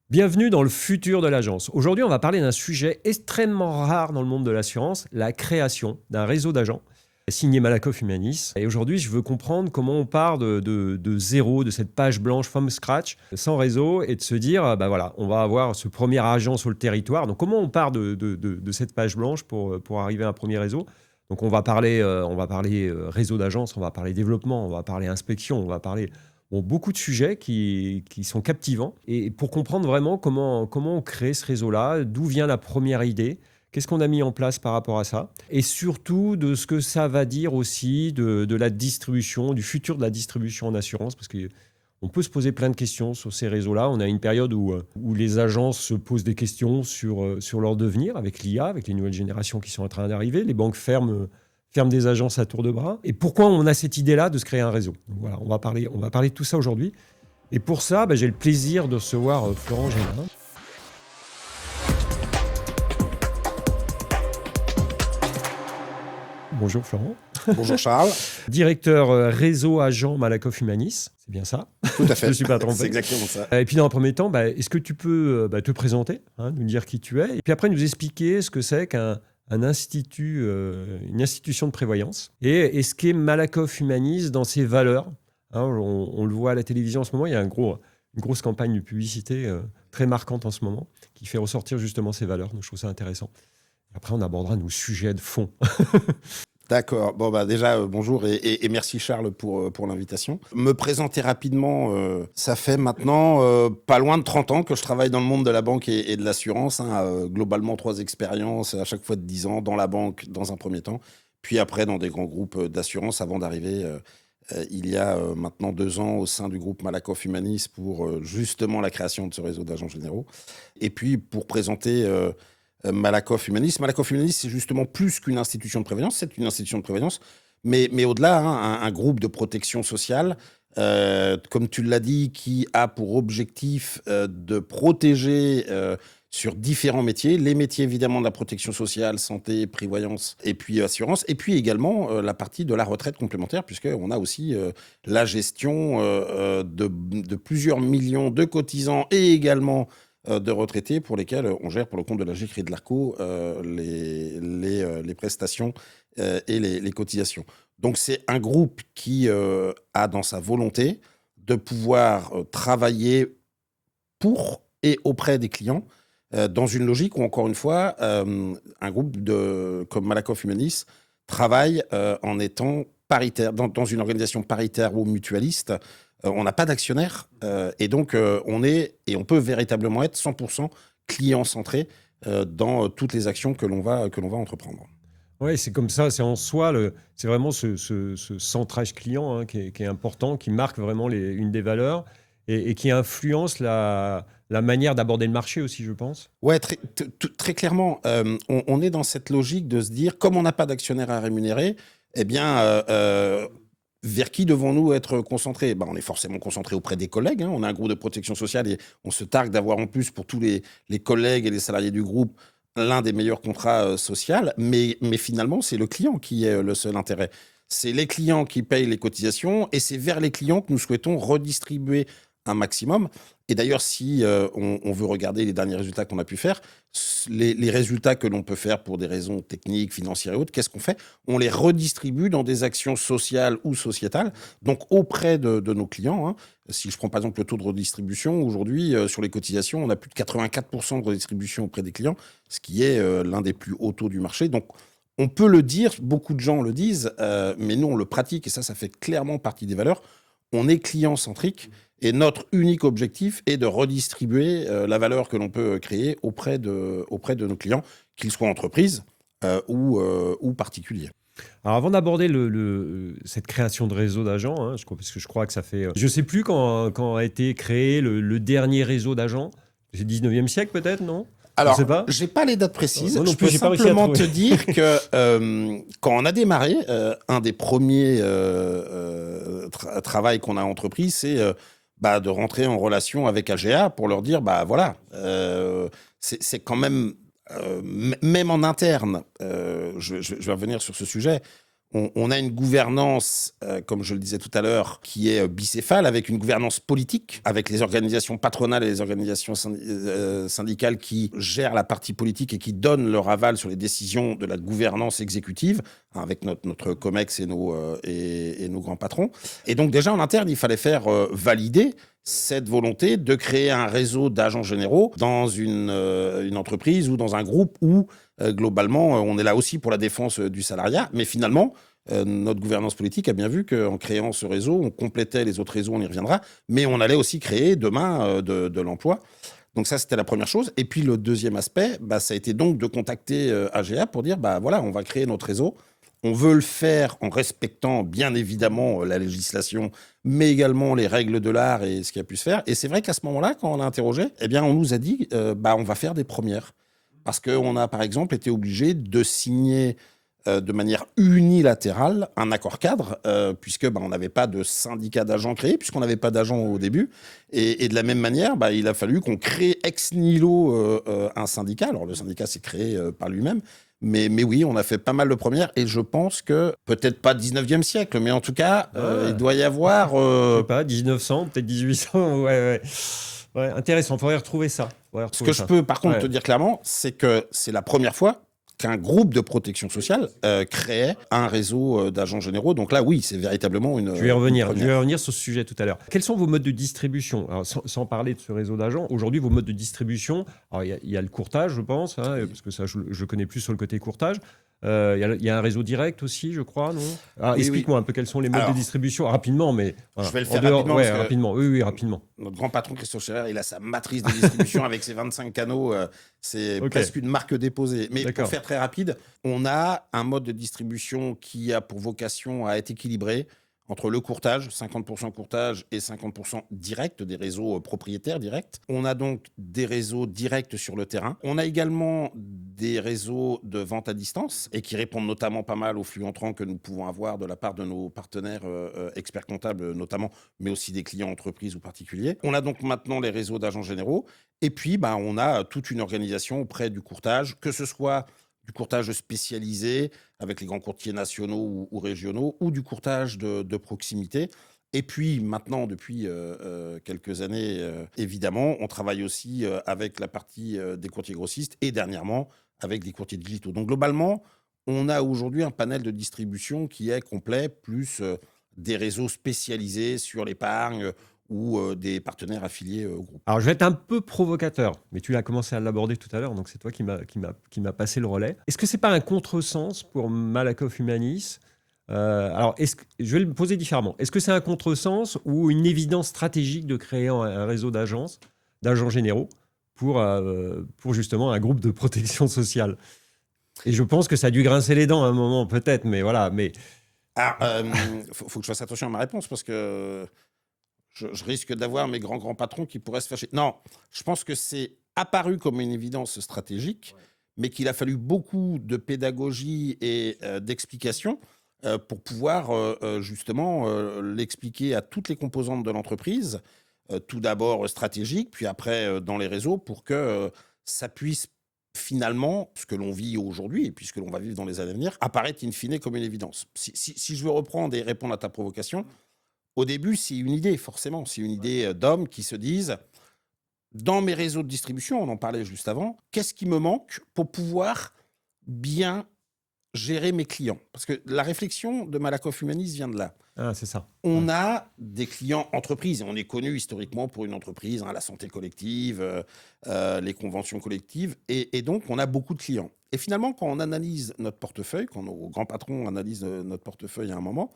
Bienvenue dans le futur de l'agence. Aujourd'hui, on va parler d'un sujet extrêmement rare dans le monde de l'assurance, la création d'un réseau d'agents signé Malakoff Humanis. Et aujourd'hui, je veux comprendre comment on part de zéro, de cette page blanche from scratch, sans réseau, et de se dire, bah voilà, on va avoir ce premier agent sur le territoire. Donc, comment on part de cette page blanche pour arriver à un premier réseau? Donc, on va parler réseau d'agence, on va parler développement, on va parler inspection, on va parler beaucoup de sujets qui sont captivants. Et pour comprendre vraiment comment on crée ce réseau-là, d'où vient la première idée, qu'est-ce qu'on a mis en place par rapport à ça, et surtout de ce que ça va dire aussi de la distribution, du futur de la distribution en assurance, parce qu'on peut se poser plein de questions sur ces réseaux-là. On a une période où les agences se posent des questions sur leur devenir avec l'IA, avec les nouvelles générations qui sont en train d'arriver. Les banques ferment des agences à tour de bras. Et pourquoi on a cette idée-là de se créer un réseau? Donc voilà, on va parler de tout ça aujourd'hui. Et pour ça, j'ai le plaisir de recevoir Florent Génin. Bonjour Florent. Bonjour Charles. Directeur réseau agent Malakoff Humanis, c'est bien ça? Tout à fait. Je ne suis pas trompé. C'est exactement ça. Et puis dans un premier temps, est-ce que tu peux te présenter, nous dire qui tu es, et puis après nous expliquer ce que c'est qu'un institut, une institution de prévoyance, et ce qu'est Malakoff Humanis dans ses valeurs. On le voit à la télévision en ce moment, il y a une grosse campagne de publicité très marquante en ce moment qui fait ressortir justement ces valeurs. Donc je trouve ça intéressant. Après, on abordera nos sujets de fond. D'accord. Bon, déjà, bonjour et merci Charles pour l'invitation. Me présenter rapidement, ça fait maintenant pas loin de 30 ans que je travaille dans le monde de la banque et de l'assurance. Globalement, 3 expériences, à chaque fois de 10 ans, dans la banque dans un premier temps, puis après dans des grands groupes d'assurance avant d'arriver il y a maintenant 2 ans au sein du groupe Malakoff Humanis pour justement la création de ce réseau d'agents généraux. Et puis pour présenter... Malakoff Humanis. Malakoff Humanis, c'est justement plus qu'une institution de prévoyance, c'est une institution de prévoyance, mais au-delà, un groupe de protection sociale, comme tu l'as dit, qui a pour objectif de protéger sur différents métiers, les métiers évidemment de la protection sociale, santé, prévoyance et puis assurance, et puis également la partie de la retraite complémentaire, puisqu'on a aussi la gestion de plusieurs millions de cotisants et également de retraités pour lesquels on gère pour le compte de la GIC et de l'ARCO les prestations et les cotisations. Donc c'est un groupe qui a dans sa volonté de pouvoir travailler pour et auprès des clients dans une logique où, encore une fois, un groupe comme Malakoff Humanis travaille en étant paritaire, dans une organisation paritaire ou mutualiste. On n'a pas d'actionnaire et donc on peut véritablement être 100% client-centré dans toutes les actions que l'on va entreprendre. Oui, c'est comme ça, c'est en soi, c'est vraiment ce centrage client qui est important, qui marque vraiment une des valeurs et qui influence la manière d'aborder le marché aussi, je pense. Ouais, très clairement, on est dans cette logique de se dire, comme on n'a pas d'actionnaire à rémunérer, eh bien... vers qui devons-nous être concentrés? On est forcément concentré auprès des collègues. On a un groupe de protection sociale et on se targue d'avoir en plus pour tous les collègues et les salariés du groupe l'un des meilleurs contrats sociaux. Mais finalement, c'est le client qui est le seul intérêt. C'est les clients qui payent les cotisations et c'est vers les clients que nous souhaitons redistribuer un maximum. Et d'ailleurs, si on veut regarder les derniers résultats qu'on a pu faire, les résultats que l'on peut faire pour des raisons techniques, financières et autres, qu'est-ce qu'on fait? On les redistribue dans des actions sociales ou sociétales, donc auprès de nos clients. Si je prends par exemple le taux de redistribution, aujourd'hui, sur les cotisations, on a plus de 84% de redistribution auprès des clients, ce qui est l'un des plus hauts taux du marché. Donc, on peut le dire, beaucoup de gens le disent, mais nous, on le pratique, et ça fait clairement partie des valeurs. On est client-centrique et notre unique objectif est de redistribuer la valeur que l'on peut créer auprès de nos clients, qu'ils soient entreprises ou particuliers. Alors avant d'aborder cette création de réseau d'agents, parce que je crois que ça fait... je ne sais plus quand a été créé le dernier réseau d'agents. C'est le 19e siècle peut-être, non? Alors, je n'ai pas les dates précises. Non, je peux simplement te dire que quand on a démarré, un des premiers travaux qu'on a entrepris, c'est de rentrer en relation avec AGA pour leur dire, voilà, c'est quand même, même en interne, je vais revenir sur ce sujet, On a une gouvernance, comme je le disais tout à l'heure, qui est bicéphale, avec une gouvernance politique, avec les organisations patronales et les organisations syndicales qui gèrent la partie politique et qui donnent leur aval sur les décisions de la gouvernance exécutive, avec notre COMEX et nos grands patrons. Et donc déjà en interne, il fallait faire valider cette volonté de créer un réseau d'agents généraux dans une entreprise ou dans un groupe où, globalement, on est là aussi pour la défense du salariat. Mais finalement, notre gouvernance politique a bien vu qu'en créant ce réseau, on complétait les autres réseaux, on y reviendra, mais on allait aussi créer demain de l'emploi. Donc ça, c'était la première chose. Et puis le deuxième aspect, ça a été donc de contacter AGA pour dire, voilà, on va créer notre réseau. On veut le faire en respectant bien évidemment la législation, mais également les règles de l'art et ce qui a pu se faire. Et c'est vrai qu'à ce moment-là, quand on a interrogé, on nous a dit, on va faire des premières. Parce qu'on a, par exemple, été obligé de signer de manière unilatérale un accord cadre, puisque on n'avait pas de syndicat d'agents créé, puisqu'on n'avait pas d'agents au début. Et de la même manière, il a fallu qu'on crée ex nihilo un syndicat. Alors le syndicat s'est créé par lui-même. Mais oui, on a fait pas mal de premières et je pense que, peut-être pas 19e siècle, mais en tout cas, il doit y avoir... Je sais pas, 1900, peut-être 1800, ouais. Ouais, intéressant, il faudrait retrouver ça. Ce que je peux par contre te dire clairement, c'est que c'est la première fois qu'un groupe de protection sociale créait un réseau d'agents généraux. Donc là, oui, c'est véritablement une... Je vais revenir sur ce sujet tout à l'heure. Quels sont vos modes de distribution? Alors, sans parler de ce réseau d'agents, aujourd'hui, vos modes de distribution, il y a le courtage, je pense, parce que ça, je connais plus sur le côté courtage. Il y a un réseau direct aussi, je crois, non? Oui, explique-moi un peu quels sont les modes de distribution, rapidement, mais... Voilà. Je vais le faire rapidement. Rapidement. Oui, rapidement. Notre grand patron, Christophe Scherer, il a sa matrice de distribution avec ses 25 canaux. C'est presque une marque déposée. Mais pour faire très rapide, on a un mode de distribution qui a pour vocation à être équilibré entre le courtage, 50% courtage et 50% direct, des réseaux propriétaires directs. On a donc des réseaux directs sur le terrain. On a également des réseaux de vente à distance et qui répondent notamment pas mal aux flux entrants que nous pouvons avoir de la part de nos partenaires experts comptables notamment, mais aussi des clients entreprises ou particuliers. On a donc maintenant les réseaux d'agents généraux et puis on a toute une organisation auprès du courtage, que ce soit du courtage spécialisé avec les grands courtiers nationaux ou régionaux, ou du courtage de proximité. Et puis maintenant, depuis quelques années, évidemment, on travaille aussi avec la partie des courtiers grossistes et dernièrement avec des courtiers digitaux. Donc globalement, on a aujourd'hui un panel de distribution qui est complet, plus des réseaux spécialisés sur l'épargne, ou des partenaires affiliés au groupe. Alors, je vais être un peu provocateur, mais tu as commencé à l'aborder tout à l'heure, donc c'est toi qui m'a passé le relais. Est-ce que c'est pas un contresens pour Malakoff Humanis? Alors, je vais le poser différemment. Est-ce que c'est un contresens ou une évidence stratégique de créer un réseau d'agents généraux pour justement un groupe de protection sociale? Et je pense que ça a dû grincer les dents à un moment, peut-être, mais voilà. Alors, faut que je fasse attention à ma réponse parce que... Je risque d'avoir mes grands patrons qui pourraient se fâcher. Non, je pense que c'est apparu comme une évidence stratégique, mais qu'il a fallu beaucoup de pédagogie et d'explication pour pouvoir justement l'expliquer à toutes les composantes de l'entreprise, tout d'abord stratégique, puis après dans les réseaux, pour que ça puisse finalement, ce que l'on vit aujourd'hui et puis ce que l'on va vivre dans les années à venir, apparaître in fine comme une évidence. Si je veux reprendre et répondre à ta provocation, au début, c'est une idée, forcément. C'est une idée d'hommes qui se disent, dans mes réseaux de distribution, on en parlait juste avant, qu'est-ce qui me manque pour pouvoir bien gérer mes clients? Parce que la réflexion de Malakoff Humanis vient de là. Ah, c'est ça. On a des clients entreprises, et on est connu historiquement pour une entreprise, la santé collective, les conventions collectives, et donc on a beaucoup de clients. Et finalement, quand on analyse notre portefeuille, quand nos grands patrons analysent notre portefeuille à un moment,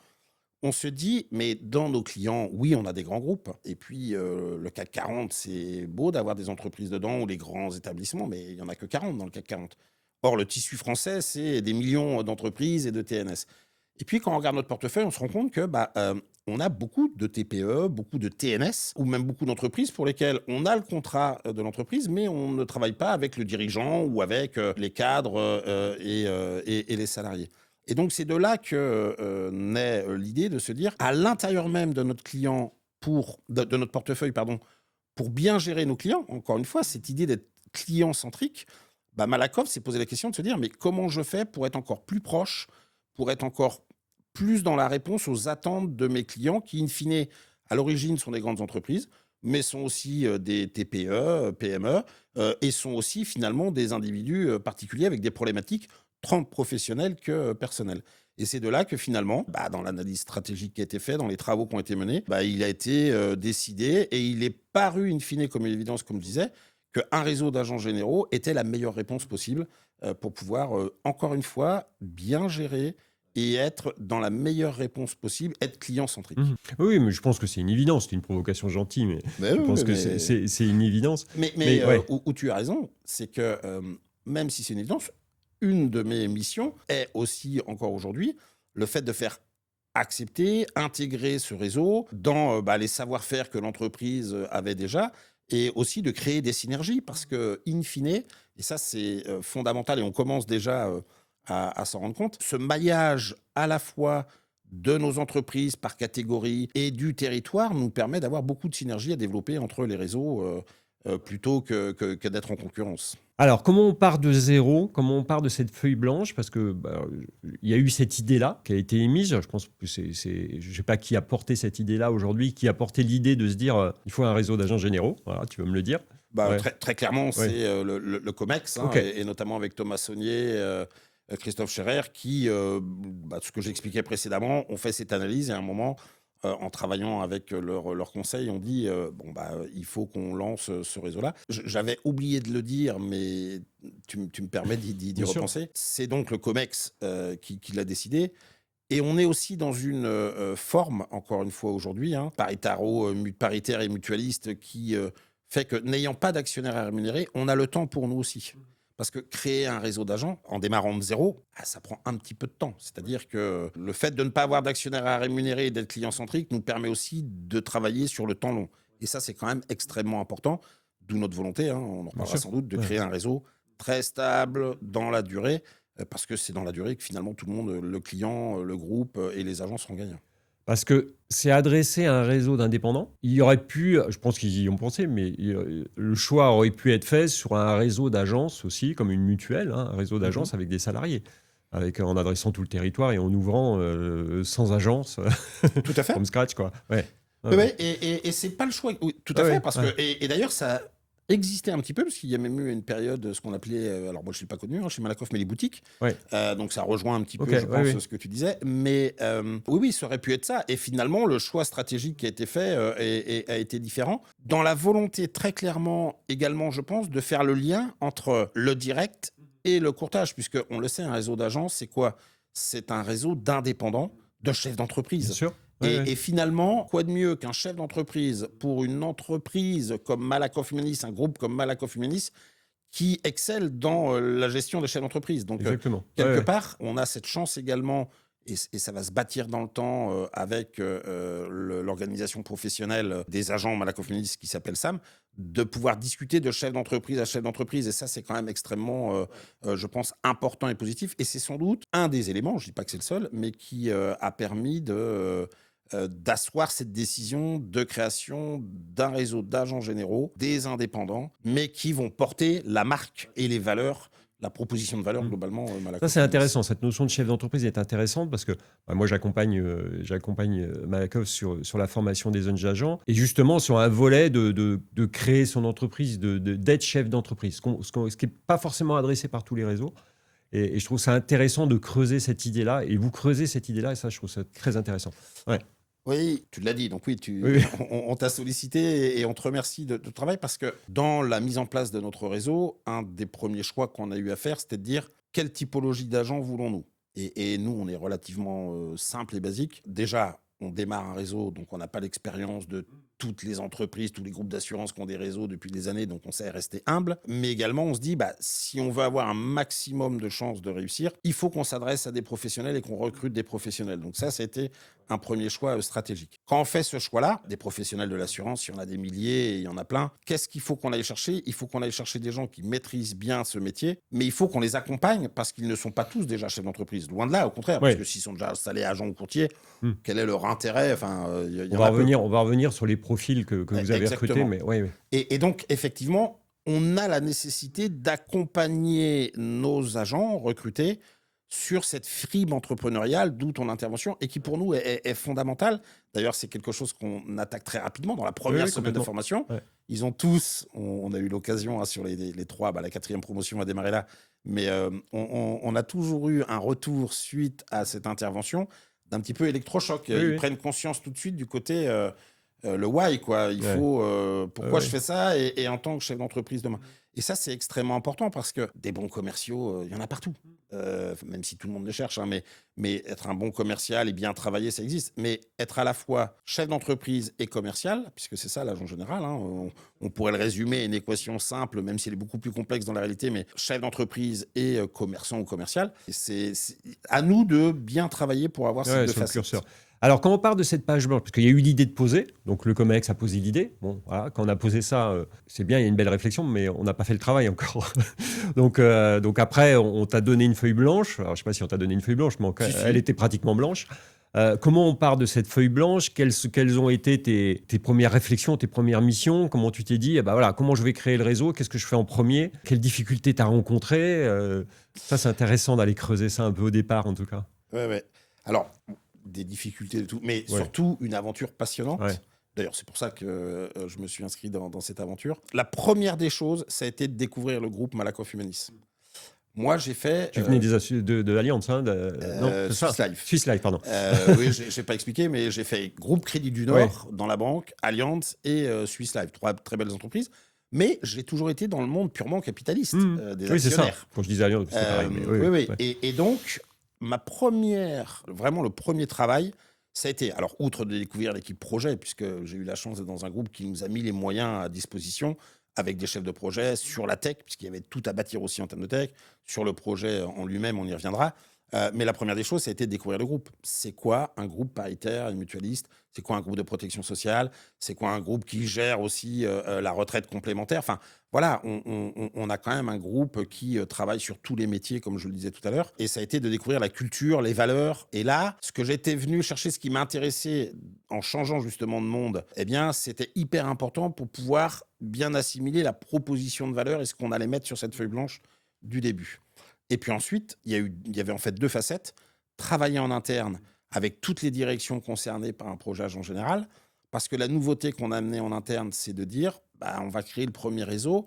on se dit, mais dans nos clients, oui, on a des grands groupes. Et puis, le CAC 40, c'est beau d'avoir des entreprises dedans ou les grands établissements, mais il n'y en a que 40 dans le CAC 40. Or, le tissu français, c'est des millions d'entreprises et de TNS. Et puis, quand on regarde notre portefeuille, on se rend compte que on a beaucoup de TPE, beaucoup de TNS, ou même beaucoup d'entreprises pour lesquelles on a le contrat de l'entreprise, mais on ne travaille pas avec le dirigeant ou avec les cadres et les salariés. Et donc, c'est de là que naît l'idée de se dire, à l'intérieur même de notre client, de notre portefeuille, pour bien gérer nos clients, encore une fois, cette idée d'être client-centrique, Malakoff s'est posé la question de se dire, mais comment je fais pour être encore plus proche, pour être encore plus dans la réponse aux attentes de mes clients qui, in fine, à l'origine, sont des grandes entreprises, mais sont aussi des TPE, PME, et sont aussi finalement des individus particuliers avec des problématiques tant professionnelles que personnelles. Et c'est de là que finalement, dans l'analyse stratégique qui a été faite, dans les travaux qui ont été menés, il a été décidé et il est paru, in fine, comme une évidence, comme je disais, qu'un réseau d'agents généraux était la meilleure réponse possible pour pouvoir, encore une fois, bien gérer et être dans la meilleure réponse possible, être client-centrique. Oui, mais je pense que c'est une évidence. C'est une provocation gentille, mais je pense que c'est une évidence. Mais où tu as raison, c'est que même si c'est une évidence, une de mes missions est aussi, encore aujourd'hui, le fait de faire accepter, intégrer ce réseau dans les savoir-faire que l'entreprise avait déjà, et aussi de créer des synergies, parce que, in fine, et ça c'est fondamental, et on commence déjà à s'en rendre compte, ce maillage à la fois de nos entreprises par catégorie et du territoire nous permet d'avoir beaucoup de synergies à développer entre les réseaux plutôt que d'être en concurrence. Alors, comment on part de zéro? Comment on part de cette feuille blanche? Parce que il y a eu cette idée-là qui a été émise. Je pense que je ne sais pas qui a porté cette idée-là aujourd'hui, qui a porté l'idée de se dire il faut un réseau d'agents généraux. Voilà, tu veux me le dire? Très clairement, c'est le COMEX, et notamment avec Thomas Saunier, Christophe Scherer, qui, ce que j'expliquais précédemment, ont fait cette analyse et à un moment, en travaillant avec leur conseil, on dit il faut qu'on lance ce réseau-là. J'avais oublié de le dire, mais tu me permets d'y repenser. C'est donc le COMEX qui l'a décidé. Et on est aussi dans une forme, encore une fois aujourd'hui, paritaire et mutualiste, qui fait que n'ayant pas d'actionnaire à rémunérer, on a le temps pour nous aussi. Parce que créer un réseau d'agents en démarrant de zéro, ça prend un petit peu de temps. C'est-à-dire que le fait de ne pas avoir d'actionnaire à rémunérer et d'être client-centrique nous permet aussi de travailler sur le temps long. Et ça, c'est quand même extrêmement important, d'où notre volonté, on en reparlera sans doute, de créer un réseau très stable dans la durée, parce que c'est dans la durée que finalement tout le monde, le client, le groupe et les agents seront gagnants. Parce que c'est adressé à un réseau d'indépendants. Il y aurait pu, je pense qu'ils y ont pensé, mais le choix aurait pu être fait sur un réseau d'agences aussi, comme une mutuelle, un réseau d'agences avec des salariés, en adressant tout le territoire et en ouvrant 100 agences tout à fait. from scratch, quoi. Et c'est pas le choix. Oui, tout à fait, parce que et d'ailleurs ça existait un petit peu, parce qu'il y a même eu une période, ce qu'on appelait, alors moi je ne l'ai pas connu, chez Malakoff, mais les boutiques. Donc ça rejoint un petit peu, je pense, ce que tu disais. Mais oui, ça aurait pu être ça. Et finalement, le choix stratégique qui a été fait a été différent. Dans la volonté très clairement également, je pense, de faire le lien entre le direct et le courtage, puisque on le sait, un réseau d'agences, c'est quoi? C'est un réseau d'indépendants, de chefs d'entreprise. Bien sûr. Et finalement, quoi de mieux qu'un chef d'entreprise pour une entreprise comme Malakoff Humanis, un groupe comme Malakoff Humanis, qui excelle dans la gestion des chefs d'entreprise. Donc, quelque part, on a cette chance également, et ça va se bâtir dans le temps avec l'organisation professionnelle des agents Malakoff Humanis qui s'appelle SAM, de pouvoir discuter de chef d'entreprise à chef d'entreprise. Et ça, c'est quand même extrêmement, je pense, important et positif. Et c'est sans doute un des éléments, je ne dis pas que c'est le seul, mais qui a permis d'asseoir cette décision de création d'un réseau d'agents généraux, des indépendants, mais qui vont porter la marque et les valeurs, la proposition de valeur globalement. Ça, c'est intéressant. Cette notion de chef d'entreprise est intéressante parce que moi, j'accompagne Malakoff sur la formation des jeunes agents et justement sur un volet de créer son entreprise, d'être chef d'entreprise, ce qui n'est pas forcément adressé par tous les réseaux. Et je trouve ça intéressant de creuser cette idée-là. Et vous creusez cette idée-là et ça, je trouve ça très intéressant. Oui, tu l'as dit. Donc oui, on t'a sollicité et on te remercie de ton travail parce que dans la mise en place de notre réseau, un des premiers choix qu'on a eu à faire, c'était de dire quelle typologie d'agents voulons-nous. Et nous, on est relativement simple et basique. Déjà, on démarre un réseau, donc on n'a pas l'expérience de toutes les entreprises, tous les groupes d'assurance qui ont des réseaux depuis des années, donc on sait rester humble. Mais également, on se dit, si on veut avoir un maximum de chances de réussir, il faut qu'on s'adresse à des professionnels et qu'on recrute des professionnels. Donc ça a été un premier choix stratégique. Quand on fait ce choix-là, des professionnels de l'assurance, il y en a des milliers et il y en a plein, qu'est-ce qu'il faut qu'on aille chercher? Il faut qu'on aille chercher des gens qui maîtrisent bien ce métier, mais il faut qu'on les accompagne parce qu'ils ne sont pas tous déjà chefs d'entreprise. Loin de là, au contraire, parce que s'ils sont déjà installés agents ou courtiers, quel est leur intérêt? On va revenir sur les profils que vous avez recrutés. Mais Et donc, effectivement, on a la nécessité d'accompagner nos agents recrutés sur cette fibre entrepreneuriale, d'où ton intervention, et qui pour nous est fondamentale. D'ailleurs, c'est quelque chose qu'on attaque très rapidement dans la première semaine de formation. Ouais. Ils ont tous, on a eu l'occasion sur les trois, la 4e promotion va démarrer là, mais on a toujours eu un retour suite à cette intervention d'un petit peu électrochoc. Ils prennent conscience tout de suite du côté le why, quoi. Il faut pourquoi je fais ça et en tant que chef d'entreprise demain. Et ça, c'est extrêmement important parce que des bons commerciaux, il y en a partout. Même si tout le monde le cherche, hein, mais être un bon commercial et bien travailler, ça existe. Mais être à la fois chef d'entreprise et commercial, puisque c'est ça l'agent général, hein, on pourrait le résumer une équation simple, même si elle est beaucoup plus complexe dans la réalité, mais chef d'entreprise et commerçant ou commercial, c'est à nous de bien travailler pour avoir ces deux facettes. Alors, quand on part de cette page blanche, parce qu'il y a eu l'idée de poser, donc le COMEX a posé l'idée. Bon, voilà, quand on a posé ça, c'est bien, il y a une belle réflexion, mais on n'a pas fait le travail encore. donc après, on t'a donné une feuille blanche. Alors, je ne sais pas si on t'a donné une feuille blanche, mais elle était pratiquement blanche. Comment on part de cette feuille blanche? Quelles ont été tes premières réflexions, tes premières missions? Comment tu t'es dit, voilà, comment je vais créer le réseau? Qu'est-ce que je fais en premier? Quelles difficultés tu as rencontrées? Ça, c'est intéressant d'aller creuser ça un peu au départ, en tout cas. Ouais. Alors, des difficultés et tout, mais surtout une aventure passionnante. Ouais. D'ailleurs, c'est pour ça que je me suis inscrit dans cette aventure. La première des choses, ça a été de découvrir le groupe Malakoff Humanis. Moi, j'ai fait... Tu venais de l'Alliance, hein, non, Swiss Life. Swiss Life, pardon. Oui, je n'ai pas expliqué, mais j'ai fait Groupe Crédit du Nord dans la banque, Allianz et Swiss Life. 3 très belles entreprises. Mais j'ai toujours été dans le monde purement capitaliste des actionnaires. Oui, c'est ça. Quand je disais Allianz, c'est pareil. Oui. Et donc... vraiment le premier travail, ça a été, alors outre de découvrir l'équipe projet, puisque j'ai eu la chance d'être dans un groupe qui nous a mis les moyens à disposition avec des chefs de projet sur la tech, puisqu'il y avait tout à bâtir aussi en termes de tech, sur le projet en lui-même, on y reviendra. Mais la première des choses, ça a été de découvrir le groupe. C'est quoi un groupe paritaire et mutualiste? C'est quoi un groupe de protection sociale? C'est quoi un groupe qui gère aussi la retraite complémentaire? Enfin, voilà, on a quand même un groupe qui travaille sur tous les métiers, comme je le disais tout à l'heure. Et ça a été de découvrir la culture, les valeurs. Et là, ce que j'étais venu chercher, ce qui m'intéressait en changeant justement de monde, eh bien, c'était hyper important pour pouvoir bien assimiler la proposition de valeur et ce qu'on allait mettre sur cette feuille blanche du début. Et puis ensuite, il y avait en fait 2 facettes. Travailler en interne avec toutes les directions concernées par un projet agent général. Parce que la nouveauté qu'on a amenée en interne, c'est de dire, on va créer le premier réseau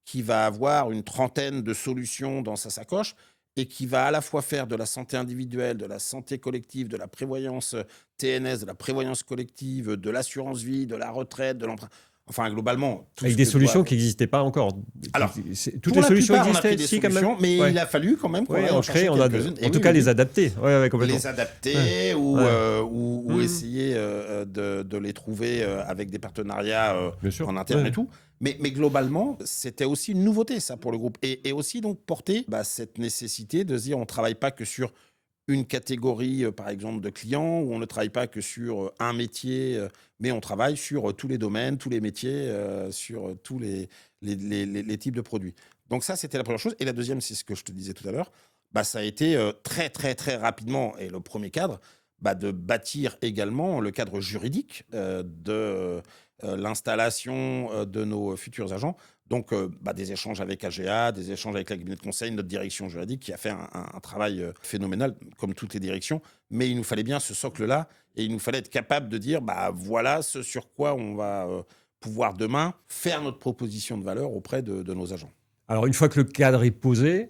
qui va avoir une 30aine de solutions dans sa sacoche et qui va à la fois faire de la santé individuelle, de la santé collective, de la prévoyance TNS, de la prévoyance collective, de l'assurance vie, de la retraite, de l'emprunt. Enfin, globalement... Avec des solutions qui n'existaient pas encore. Alors, toutes les solutions existaient, si, quand même. Mais il a fallu quand même en créer, en tout cas les adapter. Complètement. Les adapter ou essayer de les trouver avec des partenariats en interne et tout. Mais globalement, c'était aussi une nouveauté, ça, pour le groupe. Et aussi, donc, porter cette nécessité de se dire, on ne travaille pas que sur une catégorie, par exemple, de clients, où on ne travaille pas que sur un métier, mais on travaille sur tous les domaines, tous les métiers, sur tous les types de produits. Donc ça, c'était la première chose. Et la deuxième, c'est ce que je te disais tout à l'heure, ça a été très, très, très rapidement, et le premier cadre, de bâtir également le cadre juridique de l'installation de nos futurs agents. Donc, des échanges avec AGA, des échanges avec la cabinet de conseil, notre direction juridique qui a fait un travail phénoménal, comme toutes les directions. Mais il nous fallait bien ce socle-là et il nous fallait être capable de dire, voilà ce sur quoi on va pouvoir demain faire notre proposition de valeur auprès de nos agents. Alors, une fois que le cadre est posé,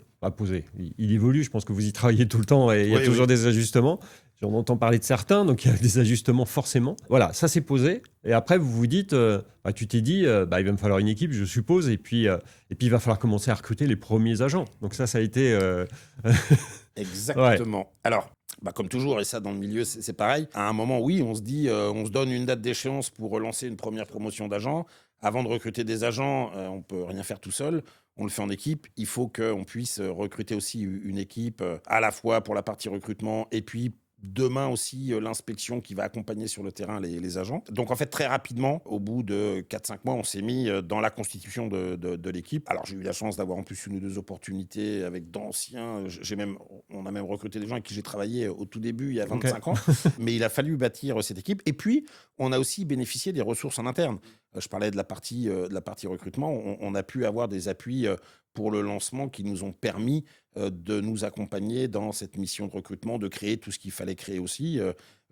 il évolue, je pense que vous y travaillez tout le temps et il y a toujours des ajustements. On entend parler de certains, donc il y a des ajustements forcément. Voilà, ça s'est posé. Et après, vous vous dites, tu t'es dit, il va me falloir une équipe, je suppose, et puis il va falloir commencer à recruter les premiers agents. Donc ça a été... Exactement. Ouais. Alors, comme toujours, et ça dans le milieu, c'est pareil. À un moment, oui, on se dit, on se donne une date d'échéance pour relancer une première promotion d'agents. Avant de recruter des agents, on ne peut rien faire tout seul. On le fait en équipe. Il faut qu'on puisse recruter aussi une équipe à la fois pour la partie recrutement et puis demain aussi l'inspection qui va accompagner sur le terrain les agents. Donc en fait très rapidement, au bout de 4-5 mois, on s'est mis dans la constitution de l'équipe. Alors j'ai eu la chance d'avoir en plus une ou 2 opportunités avec d'anciens. On a même recruté des gens avec qui j'ai travaillé au tout début, il y a 25 ans. Mais il a fallu bâtir cette équipe. Et puis on a aussi bénéficié des ressources en interne. Je parlais de de la partie recrutement. On a pu avoir des appuis pour le lancement qui nous ont permis de nous accompagner dans cette mission de recrutement, de créer tout ce qu'il fallait créer aussi,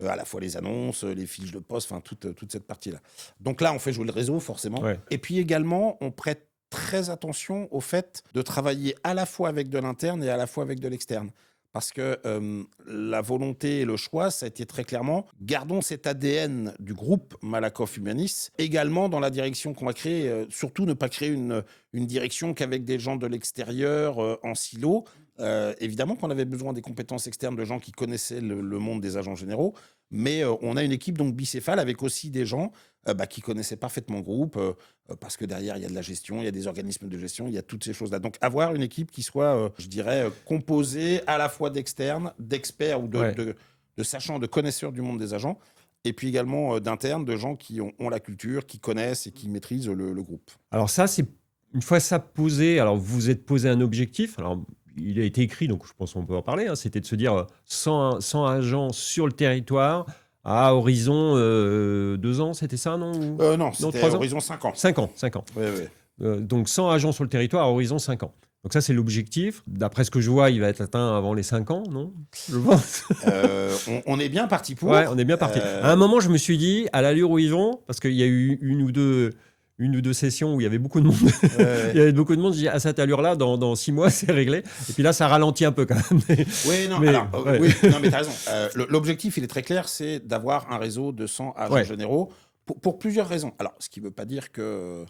à la fois les annonces, les fiches de poste, enfin toute cette partie-là. Donc là, on fait jouer le réseau forcément. Ouais. Et puis également, on prête très attention au fait de travailler à la fois avec de l'interne et à la fois avec de l'externe. Parce que la volonté et le choix, ça a été très clairement, gardons cet ADN du groupe Malakoff Humanis, également dans la direction qu'on va créer, surtout ne pas créer une direction qu'avec des gens de l'extérieur, en silo. Évidemment qu'on avait besoin des compétences externes de gens qui connaissaient le monde des agents généraux, mais on a une équipe donc bicéphale avec aussi des gens qui connaissaient parfaitement le groupe, parce que derrière, il y a de la gestion, il y a des organismes de gestion, il y a toutes ces choses-là. Donc, avoir une équipe qui soit, je dirais, composée à la fois d'externes, d'experts ou Ouais. de sachants, de connaisseurs du monde des agents, et puis également d'internes, de gens qui ont la culture, qui connaissent et qui maîtrisent le groupe. Alors ça, c'est une fois ça posé, alors vous vous êtes posé un objectif, alors il a été écrit, donc je pense qu'on peut en parler, hein, c'était de se dire 100 agents sur le territoire à horizon 2 ans, c'était ça, non? Non, c'était 3 ans? horizon 5 ans. 5 ans, 5 ans. Oui, oui. Donc 100 agents sur le territoire à horizon 5 ans. Donc ça, c'est l'objectif. D'après ce que je vois, il va être atteint avant les 5 ans, non? Je pense. On est bien parti pour. Ouais, on est bien parti. À un moment, je me suis dit, à l'allure où ils vont, parce qu'il y a eu une ou deux sessions où il y avait beaucoup de monde. Il y avait beaucoup de monde. Je dis, à cette allure-là, dans 6 mois, c'est réglé. Et puis là, ça ralentit un peu quand même. Oui, non, Mais, alors, ouais. oui, non, mais t'as raison. L'objectif, il est très clair, c'est d'avoir un réseau de 100 agents Ouais. généraux pour plusieurs raisons. Alors, ce qui ne veut pas dire que...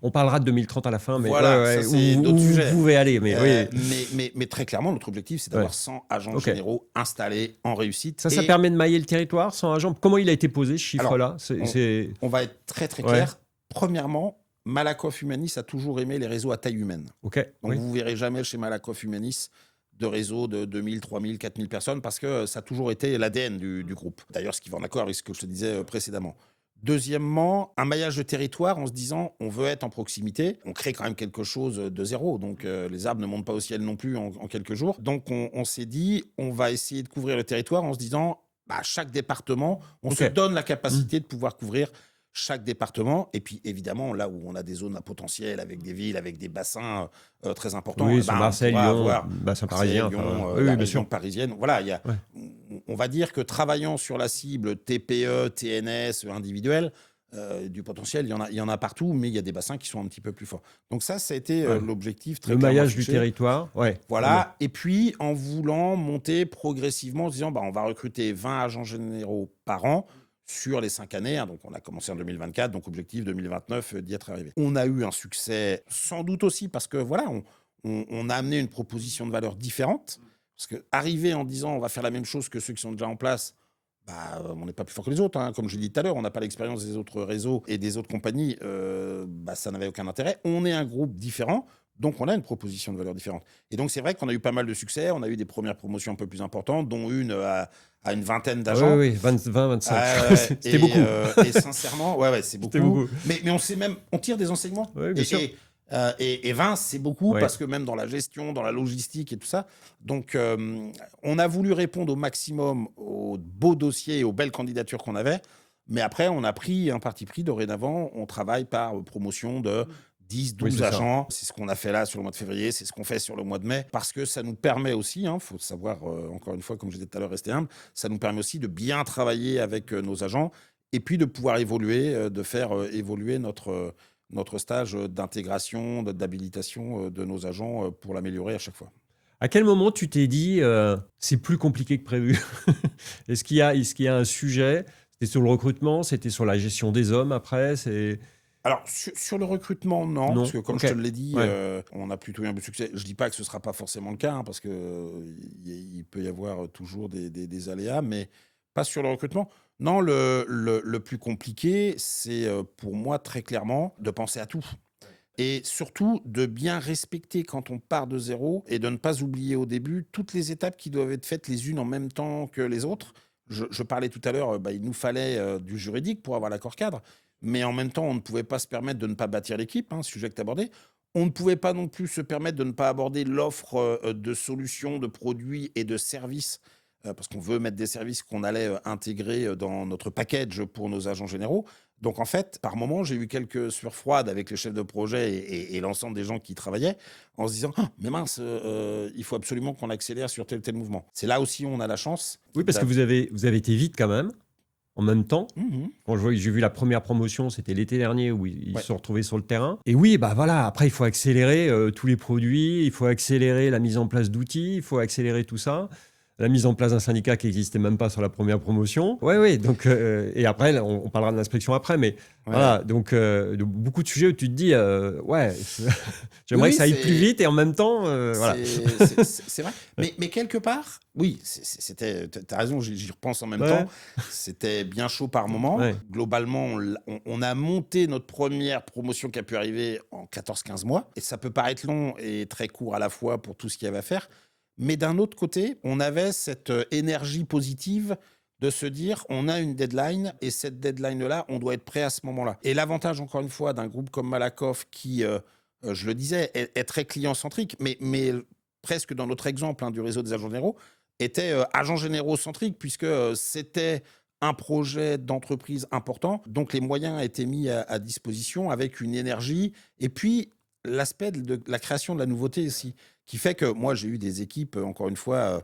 On parlera de 2030 à la fin, mais Voilà, ça, c'est où d'autres vous sujets. pouvez aller. Mais, oui. mais très clairement, notre objectif, c'est d'avoir Ouais. 100 agents Ok. généraux installés en réussite. Ça Et permet de mailler le territoire, 100 agents. Comment il a été posé, ce chiffre-là? on va être très, très Ouais. clair. Premièrement, Malakoff Humanis a toujours aimé les réseaux à taille humaine. Ok. Donc, Oui. vous ne verrez jamais chez Malakoff Humanis de réseau de 2000, 3000, 4000 personnes parce que ça a toujours été l'ADN du groupe. D'ailleurs, ce qui va en accord avec ce que je te disais précédemment. Deuxièmement, un maillage de territoire en se disant on veut être en proximité. On crée quand même quelque chose de zéro. Donc, les arbres ne montent pas au ciel non plus en quelques jours. Donc, on s'est dit on va essayer de couvrir le territoire en se disant chaque département, on Ok. se donne la capacité de pouvoir couvrir chaque département. Et puis, évidemment, là où on a des zones à potentiel avec des villes, avec des bassins très importants, Oui, sur Marseille, on pourra Lyon, avoir bassin Marseille, parisien. Lyon, enfin, la oui, bien région sûr. parisienne. Voilà, Ouais. on va dire que travaillant sur la cible TPE, TNS, individuelle, du potentiel, il y en a partout, mais il y a des bassins qui sont un petit peu plus forts. Donc ça a été Ouais. l'objectif très Le clairement maillage du affiché. territoire. Ouais. Voilà, et puis en voulant monter progressivement, en se disant on va recruter 20 agents généraux par an sur les 5 années. Donc on a commencé en 2024, donc objectif 2029 d'y être arrivé. On a eu un succès sans doute aussi parce que voilà, on a amené une proposition de valeur différente. Parce que arriver en disant on va faire la même chose que ceux qui sont déjà en place, on n'est pas plus fort que les autres. Comme je l'ai dit tout à l'heure, on n'a pas l'expérience des autres réseaux et des autres compagnies. Ça n'avait aucun intérêt. On est un groupe différent, donc on a une proposition de valeur différente. Et donc c'est vrai qu'on a eu pas mal de succès. On a eu des premières promotions un peu plus importantes, dont une à une vingtaine d'agents. Oui, 20, 25. Ouais, C'était beaucoup. Et sincèrement, c'est beaucoup. C'était beaucoup. Mais on tire des enseignements. Oui, bien sûr. Et 20, c'est beaucoup Ouais. parce que même dans la gestion, dans la logistique et tout ça. Donc, on a voulu répondre au maximum aux beaux dossiers et aux belles candidatures qu'on avait. Mais après, on a pris un parti pris. Dorénavant, on travaille par promotion de 10, 12 Oui, c'est ça. agents. C'est ce qu'on a fait là sur le mois de février. C'est ce qu'on fait sur le mois de mai. Parce que ça nous permet aussi, faut savoir, encore une fois, comme je disais tout à l'heure, rester humble, ça nous permet aussi de bien travailler avec nos agents et puis de pouvoir évoluer, de faire évoluer notre stage d'intégration, d'habilitation de nos agents pour l'améliorer à chaque fois. À quel moment tu t'es dit c'est plus compliqué que prévu? Est-ce qu'il y a un sujet? C'était sur le recrutement, c'était sur la gestion des hommes après, Alors, sur le recrutement, non, parce que comme Ok. je te l'ai dit, Ouais. on a plutôt eu un peu de succès. Je ne dis pas que ce ne sera pas forcément le cas, parce qu'il peut y avoir toujours des aléas, mais pas sur le recrutement. Non, le plus compliqué, c'est pour moi très clairement de penser à tout. Et surtout de bien respecter quand on part de zéro et de ne pas oublier au début toutes les étapes qui doivent être faites les unes en même temps que les autres. Je parlais tout à l'heure, il nous fallait du juridique pour avoir l'accord cadre, mais en même temps, on ne pouvait pas se permettre de ne pas bâtir l'équipe, sujet que tu abordais. On ne pouvait pas non plus se permettre de ne pas aborder l'offre de solutions, de produits et de services, parce qu'on veut mettre des services qu'on allait intégrer dans notre package pour nos agents généraux. Donc en fait, par moment, j'ai eu quelques sueurs froides avec le chef de projet et l'ensemble des gens qui y travaillaient, en se disant « Ah, mais mince, il faut absolument qu'on accélère sur tel ou tel mouvement ». C'est là aussi où on a la chance. Oui, parce que vous avez été vite quand même, en même temps. Quand j'ai vu la première promotion, c'était l'été dernier où ils se sont retrouvés sur le terrain. Et oui, bah voilà, après il faut accélérer tous les produits, il faut accélérer la mise en place d'outils, il faut accélérer tout ça. La mise en place d'un syndicat qui n'existait même pas sur la première promotion. Oui, donc, et après, on parlera de l'inspection après, mais voilà, donc beaucoup de sujets où tu te dis, j'aimerais que ça aille plus vite et en même temps, voilà. C'est vrai, mais quelque part, oui, t'as raison, j'y repense en même temps, c'était bien chaud par moment. Globalement, on a monté notre première promotion qui a pu arriver en 14-15 mois, et ça peut paraître long et très court à la fois pour tout ce qu'il y avait à faire. Mais d'un autre côté, on avait cette énergie positive de se dire on a une deadline et cette deadline-là, on doit être prêt à ce moment-là. Et l'avantage, encore une fois, d'un groupe comme Malakoff qui, je le disais, est très client-centrique, mais presque dans notre exemple du réseau des agents généraux, était agents généraux centrique puisque c'était un projet d'entreprise important. Donc les moyens étaient mis à disposition avec une énergie. Et puis l'aspect de la création de la nouveauté aussi, qui fait que moi, j'ai eu des équipes, encore une fois,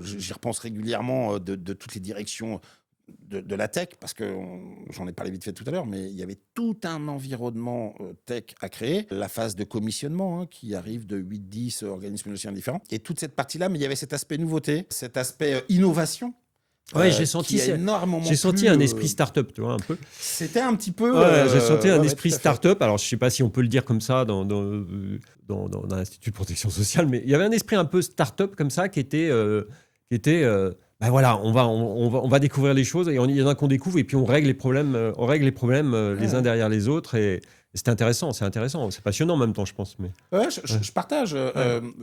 j'y repense régulièrement, de toutes les directions de la tech, parce que j'en ai parlé vite fait tout à l'heure, mais il y avait tout un environnement tech à créer. La phase de commissionnement qui arrive de 8-10 organismes différents. Et toute cette partie-là, mais il y avait cet aspect nouveauté, cet aspect innovation. Ouais, j'ai senti un esprit start-up, tu vois, un peu. C'était un petit peu... j'ai senti un esprit start-up. Alors, je ne sais pas si on peut le dire comme ça dans l'Institut de protection sociale, mais il y avait un esprit un peu start-up comme ça qui était ben voilà, on va découvrir les choses et il y en a qu'on découvre et puis on règle les problèmes, les uns derrière les autres et c'était intéressant, c'est passionnant en même temps, je pense. Mais... Ouais, je partage.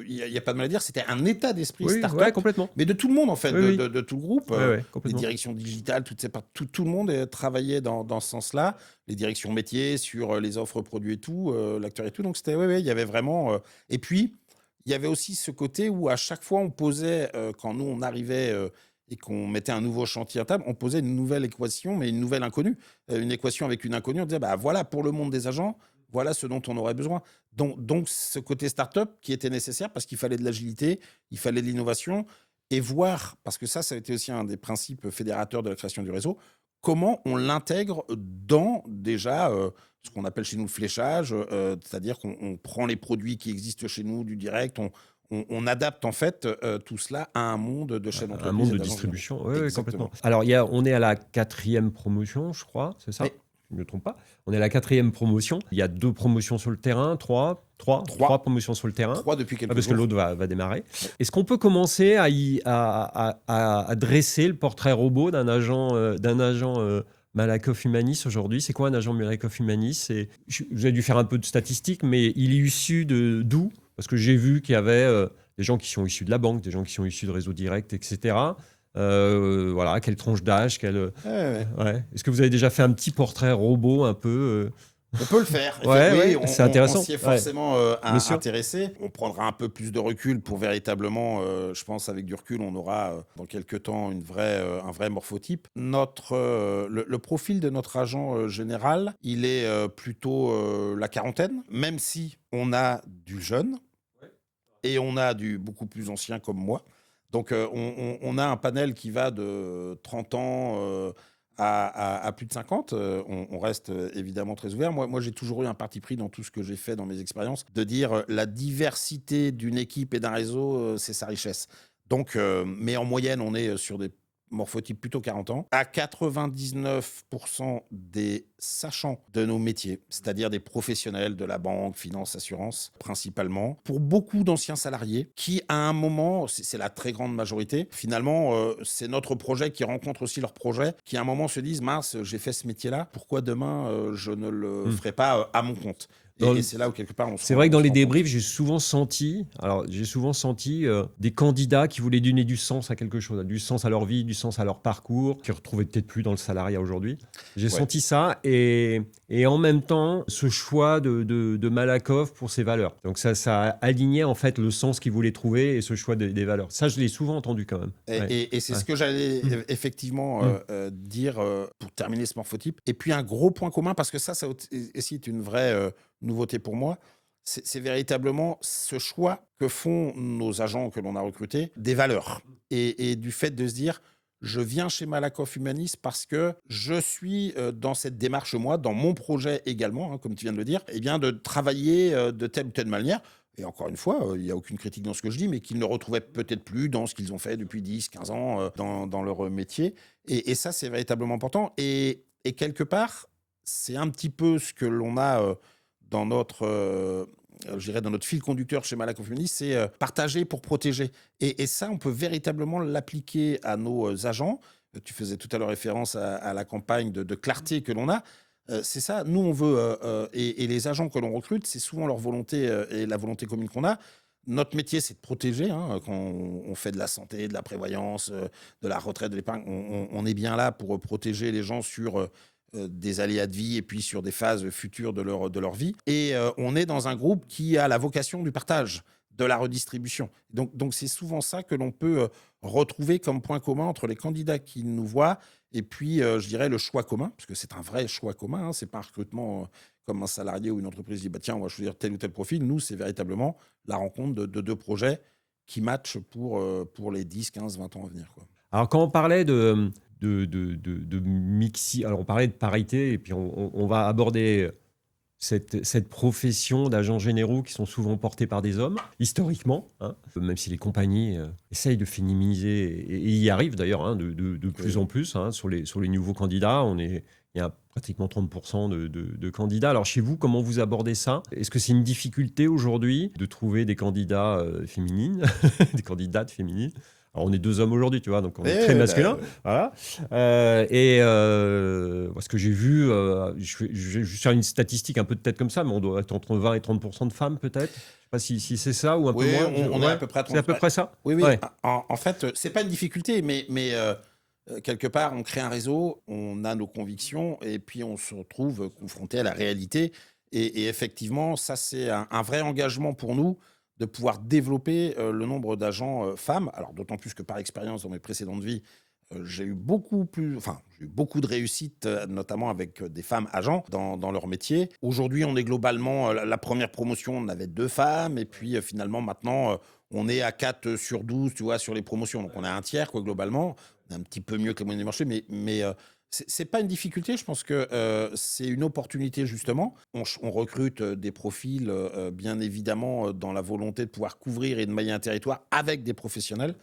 Il n'y a pas de mal à dire. C'était un état d'esprit start-up. Ouais, complètement. Mais de tout le monde, en fait, de tout le groupe. Les complètement. directions digitales, tout le monde travaillait dans ce sens-là. Les directions métiers, sur les offres produits et tout, l'acteur et tout. Donc, c'était, il y avait vraiment... Et puis, il y avait aussi ce côté où, à chaque fois, on posait, quand nous, on arrivait... et qu'on mettait un nouveau chantier à table, on posait une nouvelle équation, mais une nouvelle inconnue. Une équation avec une inconnue, on disait, bah voilà, pour le monde des agents, voilà ce dont on aurait besoin. Donc ce côté start-up qui était nécessaire parce qu'il fallait de l'agilité, il fallait de l'innovation, et voir, parce que ça a été aussi un des principes fédérateurs de la création du réseau, comment on l'intègre dans déjà ce qu'on appelle chez nous le fléchage, c'est-à-dire qu'on prend les produits qui existent chez nous du direct, on adapte en fait tout cela à un monde de chaîne d'entreprise. Un monde de distribution, oui, complètement. Alors, on est à la 4e promotion, je crois, c'est ça ? Je ne me trompe pas. On est à la 4e promotion. Il y a 2 promotions sur le terrain, 3 promotions sur le terrain. 3 depuis quelques jours. Parce que l'autre va démarrer. Est-ce qu'on peut commencer à dresser le portrait robot d'un agent Malakoff Humanis aujourd'hui? C'est quoi un agent Malakoff Humanis? Vous avez dû faire un peu de statistiques, mais il est issu d'où? Parce que j'ai vu qu'il y avait des gens qui sont issus de la banque, des gens qui sont issus de réseau direct, etc. Voilà, quelle tranche d'âge, Est-ce que vous avez déjà fait un petit portrait robot un peu On peut le faire. C'est intéressant. On s'y est forcément intéressé. On prendra un peu plus de recul pour véritablement, je pense, avec du recul, on aura dans quelques temps un vrai morphotype. Le profil de notre agent général, il est plutôt la quarantaine, même si on a du jeune et on a du beaucoup plus ancien comme moi. Donc, on a un panel qui va de 30 ans à plus de 50. On reste évidemment très ouvert. Moi, j'ai toujours eu un parti pris dans tout ce que j'ai fait dans mes expériences, de dire la diversité d'une équipe et d'un réseau, c'est sa richesse. Donc, mais en moyenne, on est sur des morphotypes plutôt 40 ans, à 99% des sachants de nos métiers, c'est-à-dire des professionnels de la banque, finance, assurance, principalement, pour beaucoup d'anciens salariés qui, à un moment, c'est la très grande majorité, finalement, c'est notre projet qui rencontre aussi leur projet, qui à un moment se disent « mince, j'ai fait ce métier-là, pourquoi demain je ne le ferai pas à mon compte ?» Et c'est là où quelque part c'est vrai que dans les débriefs, j'ai souvent senti des candidats qui voulaient donner du sens à quelque chose, du sens à leur vie, du sens à leur parcours, qui ne retrouvaient peut-être plus dans le salariat aujourd'hui. J'ai senti ça et en même temps, ce choix de Malakoff pour ses valeurs. Donc ça alignait en fait le sens qu'il voulait trouver et ce choix des valeurs. Ça, je l'ai souvent entendu quand même. Et c'est ce que j'allais effectivement dire pour terminer ce morphotype. Et puis un gros point commun, parce que ça aussi est une vraie nouveauté pour moi, c'est véritablement ce choix que font nos agents que l'on a recrutés, des valeurs. Et du fait de se dire, je viens chez Malakoff Humanis parce que je suis dans cette démarche, moi, dans mon projet également, comme tu viens de le dire, eh bien, de travailler de telle ou telle manière. Et encore une fois, il n'y a aucune critique dans ce que je dis, mais qu'ils ne retrouvaient peut-être plus dans ce qu'ils ont fait depuis 10, 15 ans dans leur métier. Et ça, c'est véritablement important. Et quelque part, c'est un petit peu ce que l'on a dans notre fil conducteur chez Malakoff Humanis, c'est partager pour protéger. Et ça, on peut véritablement l'appliquer à nos agents. Tu faisais tout à l'heure référence à la campagne de clarté que l'on a. C'est ça, nous on veut, et les agents que l'on recrute, c'est souvent leur volonté et la volonté commune qu'on a. Notre métier, c'est de protéger. Quand on fait de la santé, de la prévoyance, de la retraite, de l'épargne, on est bien là pour protéger les gens sur des aléas de vie et puis sur des phases futures de leur vie. Et on est dans un groupe qui a la vocation du partage, de la redistribution. Donc c'est souvent ça que l'on peut retrouver comme point commun entre les candidats qui nous voient et puis, je dirais, le choix commun, parce que c'est un vrai choix commun. C'est pas un recrutement comme un salarié ou une entreprise dit, tiens, on va choisir tel ou tel profil. Nous, c'est véritablement la rencontre de deux projets qui matchent pour les 10, 15, 20 ans à venir, quoi. Alors, quand on parlait de mixi, alors on parlait de parité, et puis on va aborder cette profession d'agents généraux qui sont souvent portés par des hommes, historiquement, même si les compagnies essayent de féminiser, et y arrivent d'ailleurs de plus en plus sur les nouveaux candidats. Il y a pratiquement 30% de candidats. Alors chez vous, comment vous abordez ça? Est-ce que c'est une difficulté aujourd'hui de trouver des candidats féminines, des candidates féminines? Alors, on est deux hommes aujourd'hui, tu vois, donc on est très masculin. Voilà. Parce que j'ai vu, je vais faire une statistique un peu de tête comme ça, mais on doit être entre 20 et 30% de femmes, peut-être. Je ne sais pas si c'est ça ou un peu moins. On est à peu près à 30%. C'est à peu près ça? Oui. Ouais. En fait, ce n'est pas une difficulté, mais quelque part, on crée un réseau, on a nos convictions, et puis on se retrouve confronté à la réalité. Et effectivement, ça, c'est un vrai engagement pour nous, de pouvoir développer le nombre d'agents femmes. Alors, d'autant plus que par expérience dans mes précédentes vies, j'ai eu beaucoup de réussite, notamment avec des femmes agents dans leur métier. Aujourd'hui, on est globalement, la première promotion, on avait 2 femmes, et puis finalement, maintenant, on est à 4 sur 12, tu vois, sur les promotions. Donc, on est à un tiers, quoi, globalement. On est un petit peu mieux que la moyenne du marché, mais c'est pas une difficulté. Je pense que c'est une opportunité, justement. On recrute des profils, bien évidemment, dans la volonté de pouvoir couvrir et de mailler un territoire avec des professionnels.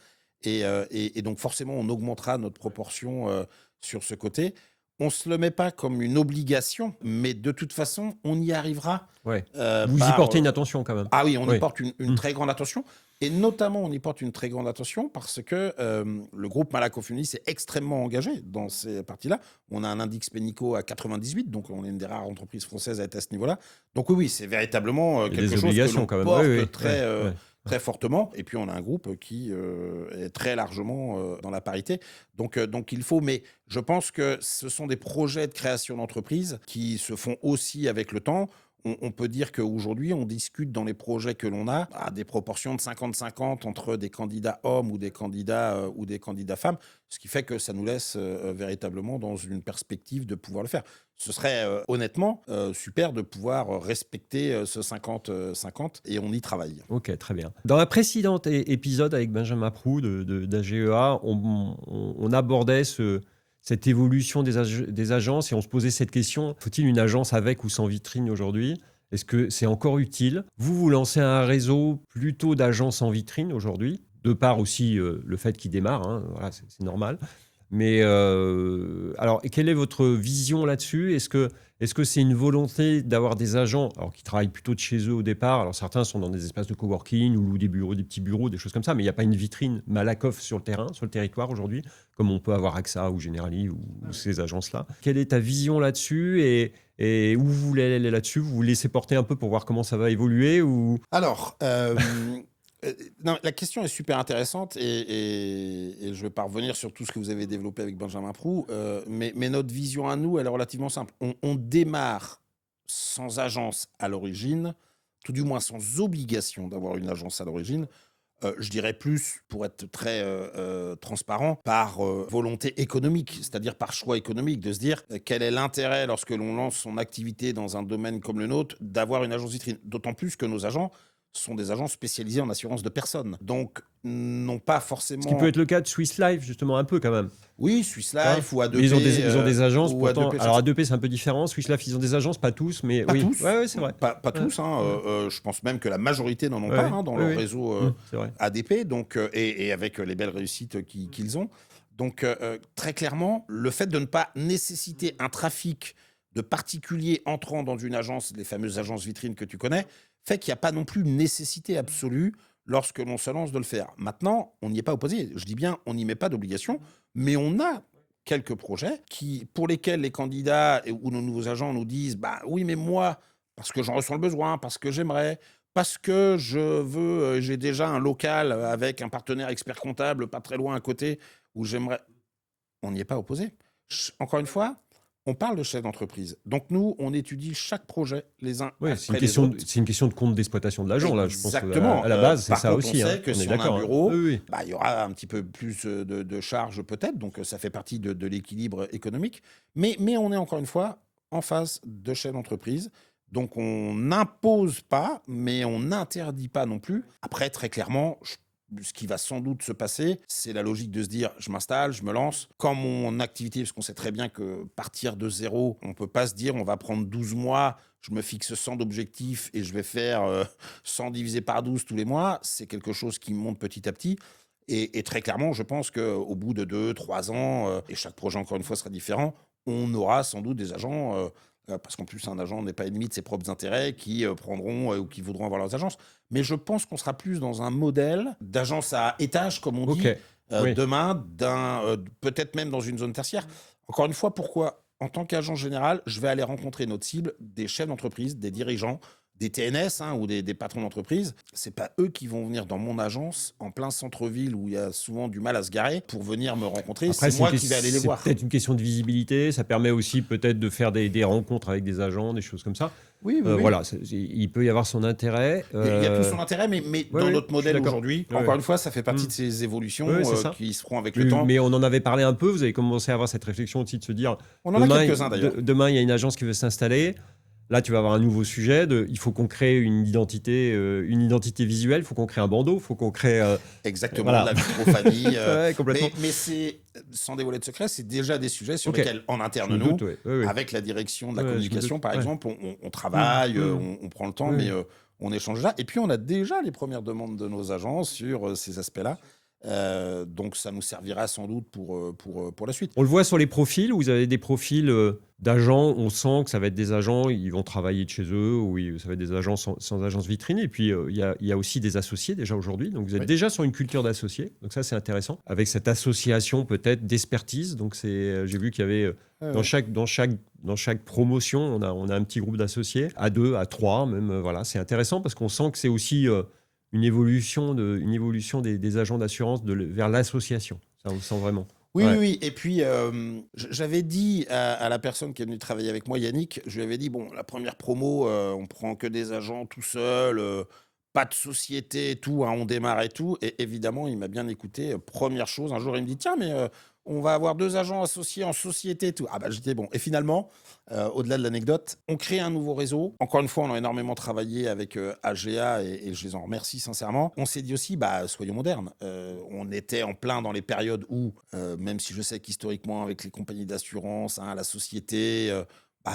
Et donc, forcément, on augmentera notre proportion sur ce côté. On ne se le met pas comme une obligation, mais de toute façon, on y arrivera. Ouais. Vous y portez une attention quand même. Ah oui, on y porte une très grande attention. Et notamment, on y porte une très grande attention parce que le groupe Malakoff Humanis est extrêmement engagé dans ces parties-là. On a un index Pénico à 98, donc on est une des rares entreprises françaises à être à ce niveau-là. Donc oui, c'est véritablement quelque chose que l'on porte très fortement. Et puis, on a un groupe qui est très largement dans la parité. Donc, il faut... Mais je pense que ce sont des projets de création d'entreprise qui se font aussi avec le temps. On peut dire qu'aujourd'hui, on discute dans les projets que l'on a à des proportions de 50-50 entre des candidats hommes ou des candidats femmes, ce qui fait que ça nous laisse véritablement dans une perspective de pouvoir le faire. Ce serait honnêtement super de pouvoir respecter ce 50-50 et on y travaille. Ok, très bien. Dans un précédent épisode avec Benjamin Proux d'AGEA, on abordait cette évolution des agences et on se posait cette question, faut-il une agence avec ou sans vitrine aujourd'hui? Est-ce que c'est encore utile? Vous lancez un réseau plutôt d'agences en vitrine aujourd'hui, de part aussi le fait qu'il démarre, voilà, c'est normal. Mais alors, quelle est votre vision là-dessus? Est-ce que c'est une volonté d'avoir des agents alors, qui travaillent plutôt de chez eux au départ? Alors, certains sont dans des espaces de coworking ou des bureaux, des petits bureaux, des choses comme ça, mais il n'y a pas une vitrine Malakoff sur le terrain, sur le territoire aujourd'hui, comme on peut avoir AXA ou Generali ou ces agences-là. Quelle est ta vision là-dessus et où vous voulez aller là-dessus? Vous vous laissez porter un peu pour voir comment ça va évoluer ou... Alors, non, la question est super intéressante et je ne vais pas revenir sur tout ce que vous avez développé avec Benjamin Proux, mais notre vision à nous, elle est relativement simple. On démarre sans agence à l'origine, tout du moins sans obligation d'avoir une agence à l'origine. Je dirais plus, pour être très transparent, par volonté économique, c'est-à-dire par choix économique, de se dire quel est l'intérêt lorsque l'on lance son activité dans un domaine comme le nôtre d'avoir une agence vitrine. D'autant plus que nos agents sont des agents spécialisés en assurance de personnes. Donc, non pas Ce qui peut forcément... être le cas de Swiss Life, justement, un peu quand même. Oui, Swiss Hein. Life ou A2P. Mais ils ont des agences ou pourtant. A2P, Alors A2P c'est un peu différent. Swiss Life ils ont des agences, pas tous, mais pas oui. tous. Ouais, c'est vrai. Pas Ouais. tous. Hein, je pense même que la majorité n'en ont Ouais, pas ouais. dans Oui, leur oui. réseau C'est vrai. ADP, donc, et avec les belles réussites qu'ils ont. Donc, très clairement, le fait de ne pas nécessiter un trafic de particuliers entrant dans une agence, les fameuses agences vitrines que tu connais, fait qu'il n'y a pas non plus une nécessité absolue lorsque l'on se lance de le faire. Maintenant, on n'y est pas opposé. Je dis bien, on n'y met pas d'obligation, mais on a quelques projets pour lesquels les candidats ou nos nouveaux agents nous disent « bah oui, mais moi, parce que j'en ressens le besoin, parce que j'aimerais, parce que j'ai déjà un local avec un partenaire expert comptable pas très loin à côté où j'aimerais... » On n'y est pas opposé. Encore une fois, on parle de chef d'entreprise. Donc nous, on étudie chaque projet les uns Oui, après les autres. c'est une question de compte d'exploitation de l'agent, là, je pense. Exactement. À la base, c'est Par ça contre, aussi. on Hein. sait que On est si on a un d'accord. bureau, Oui, oui. il y aura un petit peu plus de charges peut-être, donc ça fait partie de l'équilibre économique. Mais on est encore une fois en face de chefs d'entreprise. Donc on n'impose pas, mais on n'interdit pas non plus. Après, très clairement, ce qui va sans doute se passer, c'est la logique de se dire je m'installe, je me lance. Quand mon activité, parce qu'on sait très bien que partir de zéro, on ne peut pas se dire on va prendre 12 mois, je me fixe 100 d'objectifs et je vais faire 100 divisé par 12 tous les mois. C'est quelque chose qui monte petit à petit. Et très clairement, je pense qu'au bout de 2-3 ans, et chaque projet encore une fois sera différent, on aura sans doute des agents, parce qu'en plus un agent n'est pas ennemi de ses propres intérêts, qui prendront ou qui voudront avoir leurs agences. Mais je pense qu'on sera plus dans un modèle d'agence à étage, comme on dit, Ok. Oui. demain, peut-être même dans une zone tertiaire. Encore une fois, pourquoi en tant qu'agent général, je vais aller rencontrer notre cible, des chefs d'entreprise, des dirigeants, des TNS ou des patrons d'entreprise. C'est pas eux qui vont venir dans mon agence en plein centre-ville où il y a souvent du mal à se garer pour venir me rencontrer. Après, C'est moi qui vais aller les voir. C'est peut-être une question de visibilité. Ça permet aussi peut-être de faire des rencontres avec des agents, des choses comme ça. Oui. Voilà, il peut y avoir son intérêt. Il y a tout son intérêt, mais dans notre modèle aujourd'hui, encore une fois, ça fait partie de ces évolutions qui se feront avec le temps. Mais on en avait parlé un peu, vous avez commencé à avoir cette réflexion aussi de se dire... On en a quelques-uns d'ailleurs. Demain, il y a une agence qui veut s'installer. Là, tu vas avoir un nouveau sujet. Il faut qu'on crée une identité visuelle, il faut qu'on crée un bandeau, il faut qu'on crée... Exactement, la vitrofamille. Complètement. Mais c'est, sans dévoiler de secret, c'est déjà des sujets sur lesquels, en interne, nous, avec la direction de la communication, par exemple, on travaille, on prend le temps, mais on échange là. Et puis, on a déjà les premières demandes de nos agents sur ces aspects-là. Donc ça nous servira sans doute pour la suite. On le voit sur les profils, vous avez des profils d'agents, on sent que ça va être des agents, ils vont travailler de chez eux, ou ça va être des agents sans agence vitrine, et puis il y a aussi des associés déjà aujourd'hui, donc vous êtes déjà sur une culture d'associés, donc ça c'est intéressant, avec cette association peut-être d'expertise, donc j'ai vu qu'il y avait dans chaque promotion, on a un petit groupe d'associés, à 2, à 3 même, voilà, c'est intéressant parce qu'on sent que c'est aussi... une évolution des agents d'assurance vers l'association. Ça, on le sent vraiment. Oui. Et puis, j'avais dit à la personne qui est venue travailler avec moi, Yannick, je lui avais dit, bon, la première promo, on prend que des agents tout seuls, pas de société et tout, on démarre et tout. Et évidemment, il m'a bien écouté. Première chose, un jour, il me dit, tiens, mais on va avoir 2 agents associés en société et tout. Ah bah, j'étais bon. Et finalement, au-delà de l'anecdote, on crée un nouveau réseau. Encore une fois, on a énormément travaillé avec AGA et je les en remercie sincèrement. On s'est dit aussi, soyons modernes. On était en plein dans les périodes où, même si je sais qu'historiquement, avec les compagnies d'assurance, la société,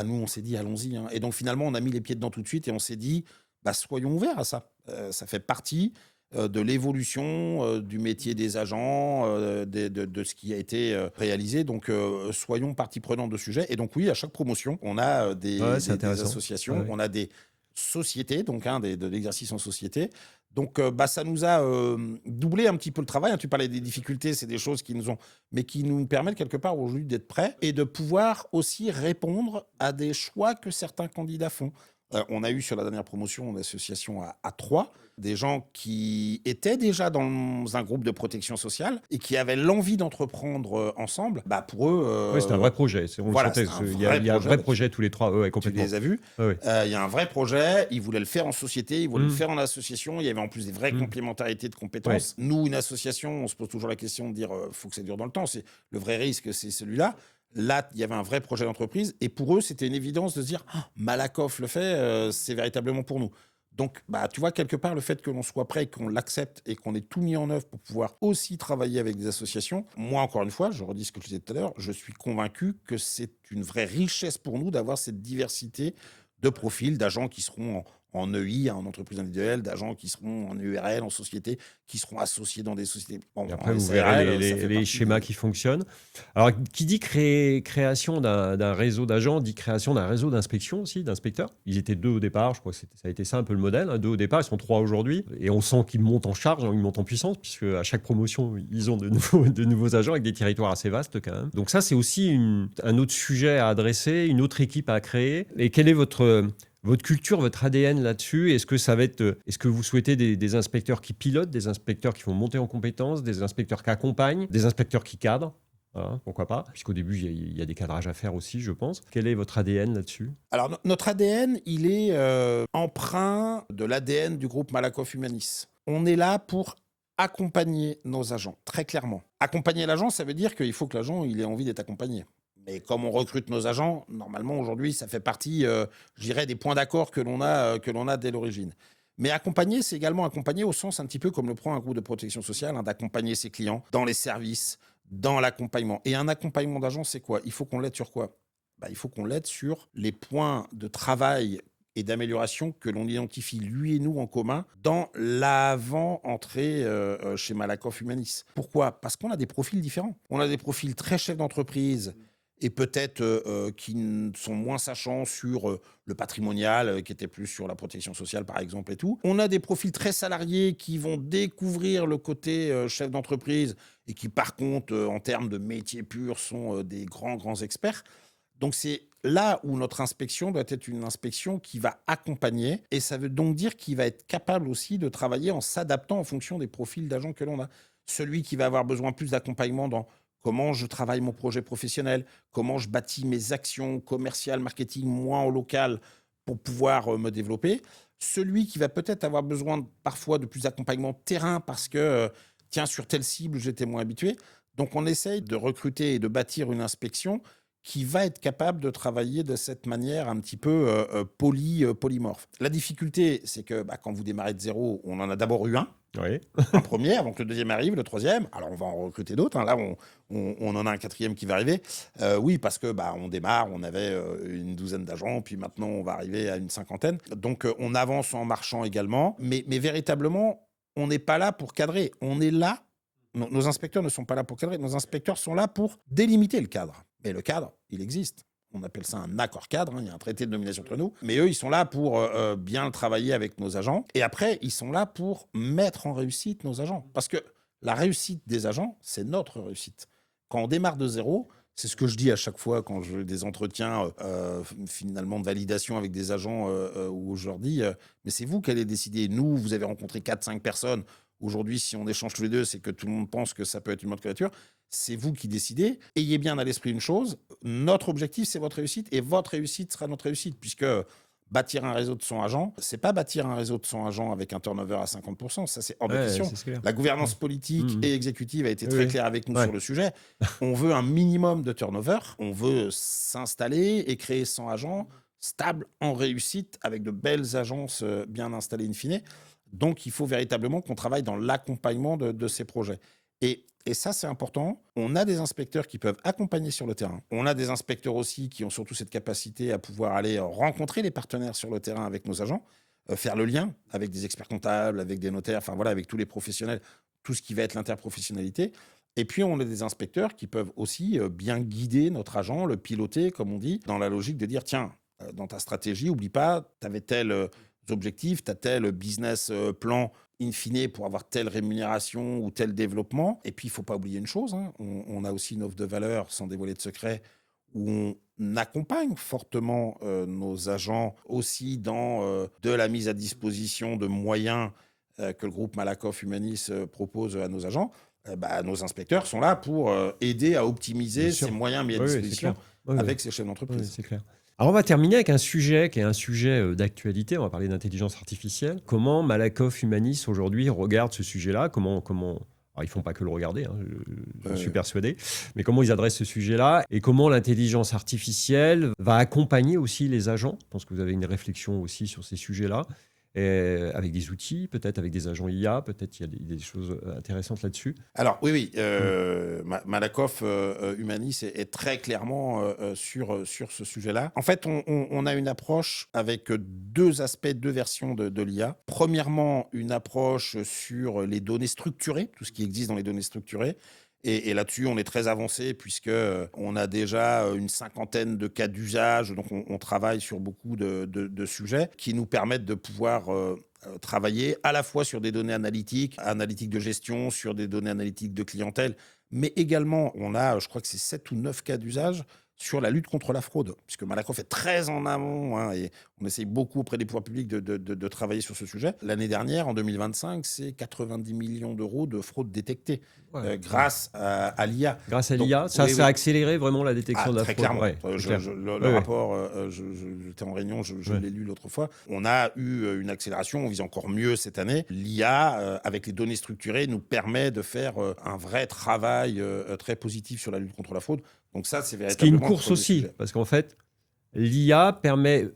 nous, on s'est dit, allons-y. Et donc, finalement, on a mis les pieds dedans tout de suite et on s'est dit, soyons ouverts à ça. Ça fait partie de l'évolution du métier des agents, de ce qui a été réalisé. Donc, soyons partie prenante de ce sujet. Et donc, oui, à chaque promotion, on a Ouais, c'est des intéressant. associations, Ouais. on a des sociétés, donc de l'exercice en société. Donc, ça nous a doublé un petit peu le travail. Tu parlais des difficultés, c'est des choses mais qui nous permettent quelque part aujourd'hui d'être prêts et de pouvoir aussi répondre à des choix que certains candidats font. On a eu sur la dernière promotion une association à 3, des gens qui étaient déjà dans un groupe de protection sociale et qui avaient l'envie d'entreprendre ensemble. Bah pour eux, Oui, c'était un vrai projet. On le voilà, sentait. c'est un Il y a un vrai projet. projet tous les trois. Ouais, Tu complètement. les as vus. Ouais, ouais. Il y a un vrai projet. Ils voulaient le faire en société, ils voulaient le Mm. faire en association. Il y avait en plus des vraies Mm. complémentarités de compétences. Nous, une association, on se pose toujours la question de dire faut que ça dure dans le temps. C'est le vrai risque, c'est celui-là. Là, il y avait un vrai projet d'entreprise. Et pour eux, c'était une évidence de se dire Malakoff le fait, c'est véritablement pour nous. Donc, tu vois, quelque part, le fait que l'on soit prêt, qu'on l'accepte et qu'on ait tout mis en œuvre pour pouvoir aussi travailler avec des associations, moi, encore une fois, je redis ce que je disais tout à l'heure, je suis convaincu que c'est une vraie richesse pour nous d'avoir cette diversité de profils, d'agents qui seront en EI, en entreprise individuelle, d'agents qui seront en URL, en société, qui seront associés dans des sociétés. Bon, Et après, en vous SARL, verrez ça fait les partie schémas qui fonctionnent. Alors, qui dit création d'un réseau d'agents, dit création d'un réseau d'inspection aussi, d'inspecteurs. Ils étaient 2 au départ, je crois que ça a été ça un peu le modèle. 2 au départ, ils sont 3 aujourd'hui. Et on sent qu'ils montent en charge, ils montent en puissance, puisque à chaque promotion, ils ont de nouveaux agents avec des territoires assez vastes quand même. Donc ça, c'est aussi un autre sujet à adresser, une autre équipe à créer. Et quelle est votre culture, votre ADN là-dessus? Est-ce que vous souhaitez des inspecteurs qui pilotent, des inspecteurs qui vont monter en compétences, des inspecteurs qui accompagnent, des inspecteurs qui cadrent? Voilà, pourquoi pas? Puisqu'au début, il y a des cadrages à faire aussi, je pense. Quel est votre ADN là-dessus? Alors, notre ADN, il est emprunt de l'ADN du groupe Malakoff Humanis. On est là pour accompagner nos agents, très clairement. Accompagner l'agent, ça veut dire qu'il faut que l'agent il ait envie d'être accompagné. Mais comme on recrute nos agents, normalement, aujourd'hui, ça fait partie, je dirais, des points d'accord que l'on a dès l'origine. Mais accompagner, c'est également accompagner au sens un petit peu comme le prend un groupe de protection sociale, d'accompagner ses clients dans les services, dans l'accompagnement. Et un accompagnement d'agent, c'est quoi? Il faut qu'on l'aide sur quoi? Il faut qu'on l'aide sur les points de travail et d'amélioration que l'on identifie, lui et nous, en commun, dans l'avant-entrée chez Malakoff Humanis. Pourquoi? Parce qu'on a des profils différents. On a des profils très chefs d'entreprise et peut-être qui sont moins sachants sur le patrimonial, qui était plus sur la protection sociale, par exemple, et tout. On a des profils très salariés qui vont découvrir le côté chef d'entreprise et qui, par contre, en termes de métier pur, sont des grands experts. Donc, c'est là où notre inspection doit être une inspection qui va accompagner. Et ça veut donc dire qu'il va être capable aussi de travailler en s'adaptant en fonction des profils d'agents que l'on a. Celui qui va avoir besoin plus d'accompagnement dans comment je travaille mon projet professionnel, comment je bâtis mes actions commerciales, marketing, moi en local, pour pouvoir me développer. Celui qui va peut-être avoir besoin parfois de plus d'accompagnement terrain parce que, tiens, sur telle cible, j'étais moins habitué. Donc, on essaye de recruter et de bâtir une inspection qui va être capable de travailler de cette manière un petit peu polymorphe. La difficulté, c'est que quand vous démarrez de zéro, on en a d'abord eu un. Oui. Un premier, avant que le deuxième arrive, le troisième. Alors, on va en recruter d'autres. Là, on en a un quatrième qui va arriver. Oui, parce que on démarre, on avait une douzaine d'agents, puis maintenant, on va arriver à une cinquantaine. Donc, on avance en marchant également. Mais véritablement, on n'est pas là pour cadrer. On est là. Nos inspecteurs ne sont pas là pour cadrer. Nos inspecteurs sont là pour délimiter le cadre. Mais le cadre, il existe. On appelle ça un accord cadre, il y a un traité de nomination entre nous. Mais eux, ils sont là pour bien travailler avec nos agents. Et après, ils sont là pour mettre en réussite nos agents. Parce que la réussite des agents, c'est notre réussite. Quand on démarre de zéro, c'est ce que je dis à chaque fois quand je fais des entretiens finalement de validation avec des agents où je leur dis mais c'est vous qui allez décider. Nous, vous avez rencontré 4-5 personnes. Aujourd'hui, si on échange tous les deux, c'est que tout le monde pense que ça peut être une bonne créature. C'est vous qui décidez. Ayez bien à l'esprit une chose, notre objectif, c'est votre réussite, et votre réussite sera notre réussite, puisque bâtir un réseau de 100 agents, c'est pas bâtir un réseau de 100 agents avec un turnover à 50%, ça c'est hors de question. La gouvernance politique et exécutive a été très claire avec nous sur le sujet. On veut un minimum de turnover, on veut s'installer et créer 100 agents stables, en réussite, avec de belles agences bien installées in fine. Donc, il faut véritablement qu'on travaille dans l'accompagnement de ces projets. Et ça, c'est important. On a des inspecteurs qui peuvent accompagner sur le terrain. On a des inspecteurs aussi qui ont surtout cette capacité à pouvoir aller rencontrer les partenaires sur le terrain avec nos agents. faire le lien avec des experts comptables, avec des notaires, enfin voilà, avec tous les professionnels, tout ce qui va être l'interprofessionnalité. Et puis, on a des inspecteurs qui peuvent aussi bien guider notre agent, le piloter, comme on dit, dans la logique de dire, tiens, dans ta stratégie, oublie pas, tu avais tel objectif, tu as tel business plan in fine pour avoir telle rémunération ou tel développement. Et puis, il ne faut pas oublier une chose, hein, on a aussi une offre de valeur, sans dévoiler de secret, où on accompagne fortement nos agents aussi dans de la mise à disposition de moyens que le groupe Malakoff Humanis propose à nos agents. Nos inspecteurs sont là pour aider à optimiser ces moyens mis à disposition avec ces chefs d'entreprise. Oui, c'est clair. Alors, on va terminer avec un sujet qui est un sujet d'actualité. On va parler d'intelligence artificielle. Comment Malakoff Humanis aujourd'hui regarde ce sujet-là? Alors, ils ne font pas que le regarder, hein, je suis persuadé, mais comment ils adressent ce sujet-là et comment l'intelligence artificielle va accompagner aussi les agents. Je pense que vous avez une réflexion aussi sur ces sujets-là, avec des outils, peut-être avec des agents IA, peut-être il y a des choses intéressantes là-dessus. Alors oui, Malakoff Humanis est très clairement sur ce sujet-là. En fait, on a une approche avec deux aspects, deux versions de l'IA. Premièrement, une approche sur les données structurées, tout ce qui existe dans les données structurées. Et là-dessus, on est très avancé puisque on a déjà une 50aine de cas d'usage. Donc, on travaille sur beaucoup de sujets qui nous permettent de pouvoir travailler à la fois sur des données analytiques de gestion, sur des données analytiques de clientèle, mais également, on a, je crois que c'est 7 ou 9 cas d'usage sur la lutte contre la fraude, puisque Malakoff est très en amont, hein, et on essaye beaucoup auprès des pouvoirs publics de travailler sur ce sujet. L'année dernière, en 2025, c'est 90 millions d'euros de fraude détectée grâce à l'IA. Grâce à l'IA, ça a accéléré vraiment la détection de la fraude. Très clairement. Le rapport, j'étais en réunion, je l'ai lu l'autre fois. On a eu une accélération, on vise encore mieux cette année. L'IA, avec les données structurées, nous permet de faire un vrai travail très positif sur la lutte contre la fraude. Donc ça, c'est véritablement... Ce qui est une course aussi, parce qu'en fait, l'IA permet,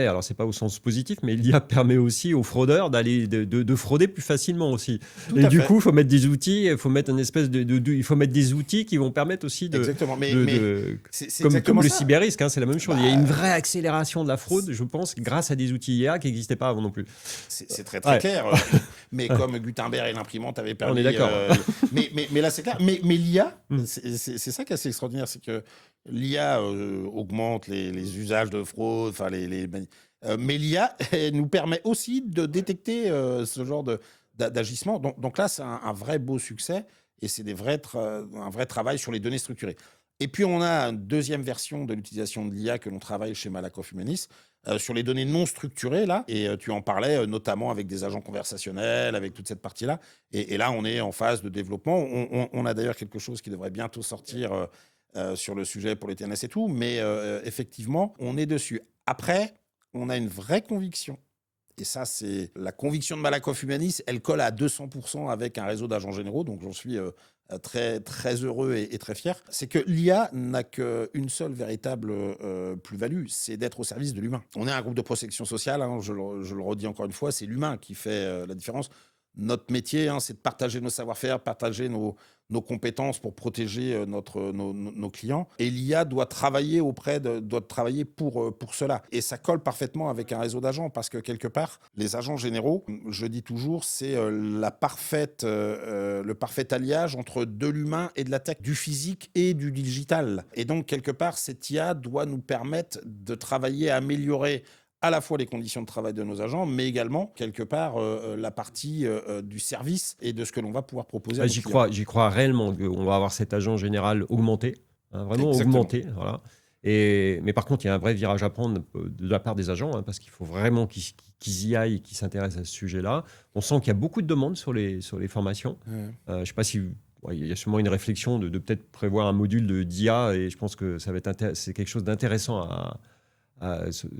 alors c'est pas au sens positif, mais l'IA permet aussi aux fraudeurs de frauder plus facilement aussi. Et du coup, il faut mettre des outils, il faut mettre il faut mettre des outils qui vont permettre aussi de... Exactement, comme le cyberrisque, hein, c'est la même chose. Il y a une vraie accélération de la fraude, je pense, grâce à des outils IA qui n'existaient pas avant non plus. C'est très clair. Mais comme Gutenberg et l'imprimante avaient permis... On est d'accord. Mais là, c'est clair. Mais l'IA, c'est ça qui est assez extraordinaire, c'est que l'IA augmente les usages de fraude, mais l'IA nous permet aussi de détecter ce genre d'agissement. Donc là, c'est un vrai beau succès et c'est un vrai travail sur les données structurées. Et puis, on a une deuxième version de l'utilisation de l'IA que l'on travaille chez Malakoff Humanis sur les données non structurées, là. Et tu en parlais notamment avec des agents conversationnels, avec toute cette partie-là. Et là, on est en phase de développement. On a d'ailleurs quelque chose qui devrait bientôt sortir sur le sujet pour les TNS et tout. Mais effectivement, on est dessus. Après, on a une vraie conviction. Et ça, c'est la conviction de Malakoff Humanis. Elle colle à 200% avec un réseau d'agents généraux. Donc, j'en suis très, très heureux et très fier. C'est que l'IA n'a qu'une seule véritable plus-value, c'est d'être au service de l'humain. On est un groupe de protection sociale, hein, je le redis encore une fois, c'est l'humain qui fait la différence. Notre métier, hein, c'est de partager nos savoir-faire, partager nos compétences pour protéger nos clients. Et l'IA doit travailler pour cela. Et ça colle parfaitement avec un réseau d'agents parce que quelque part, les agents généraux, je dis toujours, c'est le parfait alliage entre de l'humain et de la tech, du physique et du digital. Et donc, quelque part, cette IA doit nous permettre de travailler à améliorer à la fois les conditions de travail de nos agents, mais également, quelque part, la partie du service et de ce que l'on va pouvoir proposer à nos clients. J'y crois réellement qu'on va avoir cet agent général augmenté, hein, vraiment augmenté. Voilà. Mais par contre, il y a un vrai virage à prendre de la part des agents, hein, parce qu'il faut vraiment qu'ils y aillent, qu'ils s'intéressent à ce sujet-là. On sent qu'il y a beaucoup de demandes sur les formations. Je ne sais pas si... il y a sûrement une réflexion de peut-être prévoir un module d'IA, et je pense que c'est quelque chose d'intéressant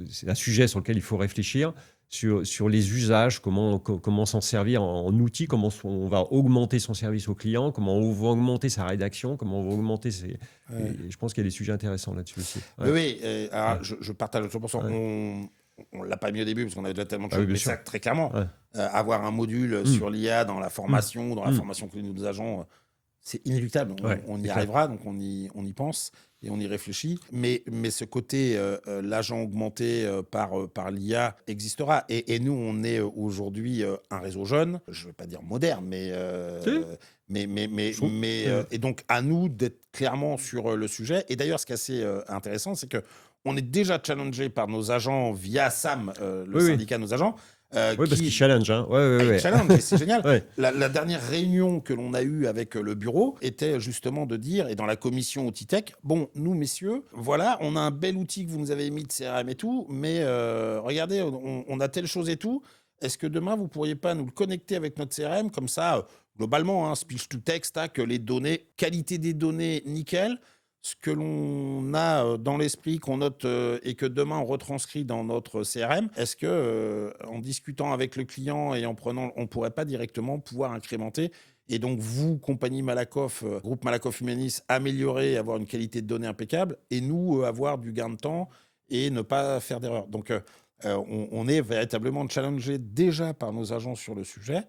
c'est un sujet sur lequel il faut réfléchir, sur les usages, comment s'en servir en outil, comment on va augmenter son service au client, comment on va augmenter sa rédaction, comment on va augmenter et je pense qu'il y a des sujets intéressants là-dessus aussi. Oui, alors, je partage 100%. On ne l'a pas mis au début parce qu'on avait déjà tellement de choses, mais ça, très clairement, avoir un module sur l'IA dans la formation, dans la formation que nos agents... c'est inéluctable. On y c'est arrivera, donc on y pense et on y réfléchit. Mais ce côté l'agent augmenté par l'IA existera. Et nous, on est aujourd'hui un réseau jeune, je ne veux pas dire moderne, Si. et donc à nous d'être clairement sur le sujet. Et d'ailleurs, ce qui est assez intéressant, c'est que on est déjà challengé par nos agents via SAM, le syndicat de nos agents. Oui, parce qu'ils challenge. Hein. Ils challenge, et c'est génial. Ouais. La dernière réunion que l'on a eue avec le bureau était justement de dire, et dans la commission Outil Tech, bon, nous, messieurs, voilà, on a un bel outil que vous nous avez mis de CRM et tout, mais regardez, on a telle chose et tout. Est-ce que demain, vous ne pourriez pas nous le connecter avec notre CRM, comme ça, globalement, hein, speech to text, que les données, qualité des données, nickel, ce que l'on a dans l'esprit, qu'on note et que demain on retranscrit dans notre CRM, est-ce que en discutant avec le client et en prenant, on pourrait pas directement pouvoir incrémenter et donc vous, compagnie Malakoff, groupe Malakoff Humanis, améliorer, avoir une qualité de données impeccable et nous avoir du gain de temps et ne pas faire d'erreur. Donc on est véritablement challengé déjà par nos agents sur le sujet.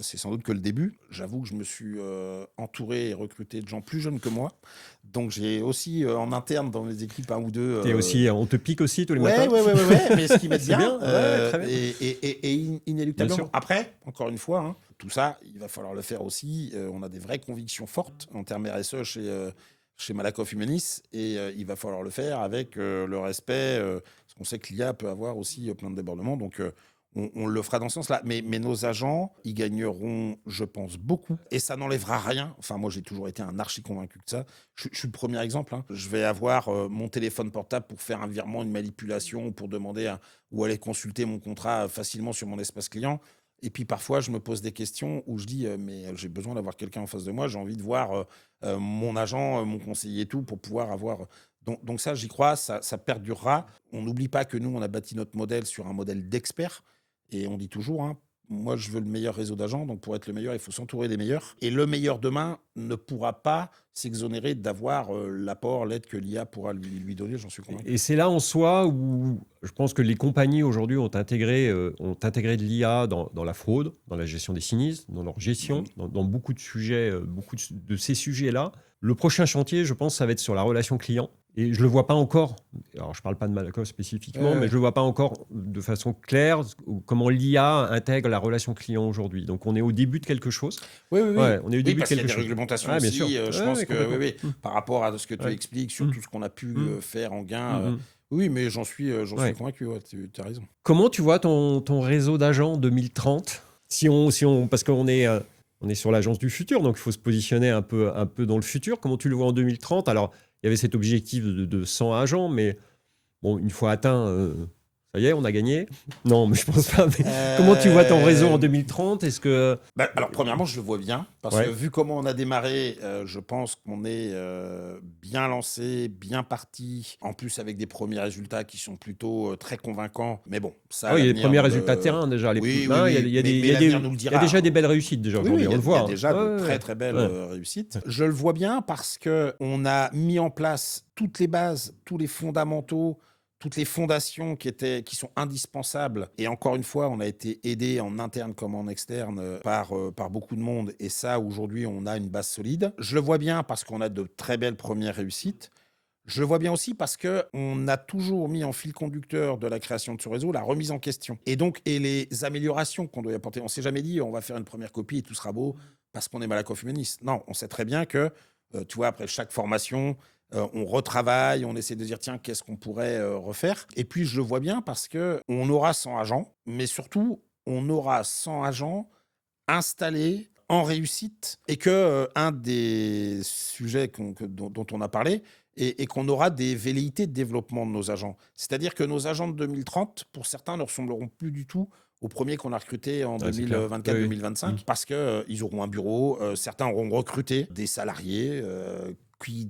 C'est sans doute que le début. J'avoue que je me suis entouré et recruté de gens plus jeunes que moi. Donc, j'ai aussi en interne dans les équipes un ou deux. On te pique aussi tous les matins. Ouais. Mais ce qui m'aide bien. Très bien. Et inéluctablement. Bien sûr. Après, encore une fois, hein, tout ça, il va falloir le faire aussi. On a des vraies convictions fortes en termes RSE chez Malakoff Humanis. Et il va falloir le faire avec le respect. Parce qu'on sait que l'IA peut avoir aussi plein de débordements. Donc, on le fera dans ce sens-là. Mais nos agents, ils gagneront, je pense, beaucoup. Et ça n'enlèvera rien. Enfin, moi, j'ai toujours été un archi convaincu de ça. Je suis le premier exemple. Hein. Je vais avoir mon téléphone portable pour faire un virement, une manipulation, pour demander ou aller consulter mon contrat facilement sur mon espace client. Et puis, parfois, je me pose des questions où je dis, mais j'ai besoin d'avoir quelqu'un en face de moi. J'ai envie de voir mon agent, mon conseiller et tout, pour pouvoir avoir... Donc ça, j'y crois, ça perdurera. On n'oublie pas que nous, on a bâti notre modèle sur un modèle d'experts. Et on dit toujours, hein, moi je veux le meilleur réseau d'agents, donc pour être le meilleur, il faut s'entourer des meilleurs. Et le meilleur demain ne pourra pas s'exonérer d'avoir l'apport, l'aide que l'IA pourra lui donner, j'en suis convaincu. Et c'est là en soi où je pense que les compagnies aujourd'hui ont intégré de l'IA dans la fraude, dans la gestion des sinistres, dans leur gestion, dans beaucoup de sujets, beaucoup de ces sujets-là. Le prochain chantier, je pense, ça va être sur la relation client. Et je ne le vois pas encore, alors je ne parle pas de Malakoff spécifiquement, mais je ne le vois pas encore de façon claire comment l'IA intègre la relation client aujourd'hui. Donc on est au début de quelque chose. Oui. Ouais, on est au début parce de qu'il y a quelque des chose. réglementations Bien aussi. sûr. Je pense que par rapport à ce que tu expliques sur tout ce qu'on a pu faire en gain. Oui, mais j'en suis convaincu, tu as raison. Comment tu vois ton réseau d'agents 2030 parce qu'on est sur l'agence du futur, donc il faut se positionner un peu dans le futur. Comment tu le vois en 2030 ? Alors, il y avait cet objectif de 100 agents, mais bon, une fois atteint, ça y est, on a gagné. Non, mais je pense pas. Mais comment tu vois ton réseau en 2030 ? Est-ce que... Alors, premièrement, je le vois bien, parce que vu comment on a démarré, je pense qu'on est bien lancé, bien parti, en plus avec des premiers résultats qui sont plutôt très convaincants. Mais bon, ça... il y a des premiers résultats terrain déjà. Il y a déjà des belles réussites déjà aujourd'hui, on le voit. Il y a déjà de très très belles réussites. Je le vois bien parce qu'on a mis en place toutes les bases, tous les fondamentaux, toutes les fondations qui sont indispensables. Et encore une fois, on a été aidé en interne comme en externe par beaucoup de monde. Et ça, aujourd'hui, on a une base solide. Je le vois bien parce qu'on a de très belles premières réussites. Je le vois bien aussi parce qu'on a toujours mis en fil conducteur de la création de ce réseau la remise en question. Et les améliorations qu'on doit y apporter. On ne s'est jamais dit on va faire une première copie et tout sera beau parce qu'on est Malakoff Humanis. Non, on sait très bien que, tu vois, après chaque formation... on retravaille, on essaie de dire tiens, qu'est-ce qu'on pourrait refaire. Et puis je le vois bien parce qu'on aura 100 agents, mais surtout on aura 100 agents installés en réussite et un des sujets dont on a parlé et qu'on aura des velléités de développement de nos agents. C'est-à-dire que nos agents de 2030, pour certains, ne ressembleront plus du tout aux premiers qu'on a recrutés en 2024-2025 parce qu'ils auront un bureau, certains auront recruté des salariés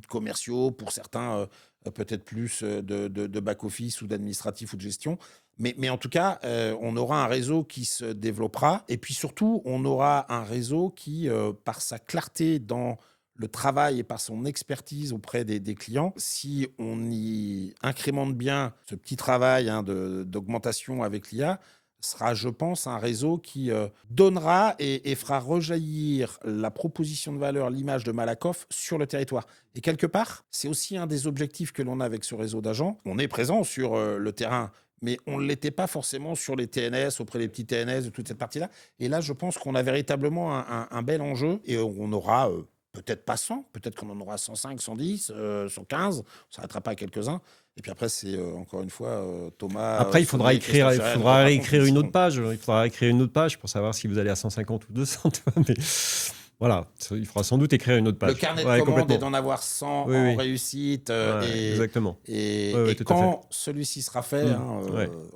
commerciaux, pour certains peut-être plus de back-office ou d'administratif ou de gestion. Mais en tout cas, on aura un réseau qui se développera. Et puis surtout, on aura un réseau qui, par sa clarté dans le travail et par son expertise auprès des clients, si on y incrémente bien ce petit travail d'augmentation avec l'IA, sera, je pense, un réseau qui donnera et fera rejaillir la proposition de valeur, l'image de Malakoff sur le territoire. Et quelque part, c'est aussi un des objectifs que l'on a avec ce réseau d'agents. On est présent sur le terrain, mais on ne l'était pas forcément sur les TNS, auprès des petits TNS, de toute cette partie-là. Et là, je pense qu'on a véritablement un bel enjeu et on aura peut-être pas 100, peut-être qu'on en aura 105, 110, 115, on ne s'arrêtera pas à quelques-uns. Et puis après, c'est encore une fois Thomas. Après, il faudra Christophe réécrire Gérard, une autre page. Il faudra réécrire une autre page pour savoir si vous allez à 150 ou 200. Tu vois, mais voilà, il faudra sans doute écrire une autre page. Le carnet de commandes est d'en avoir 100 en réussite. Exactement. Et tout à quand celui-ci sera fait,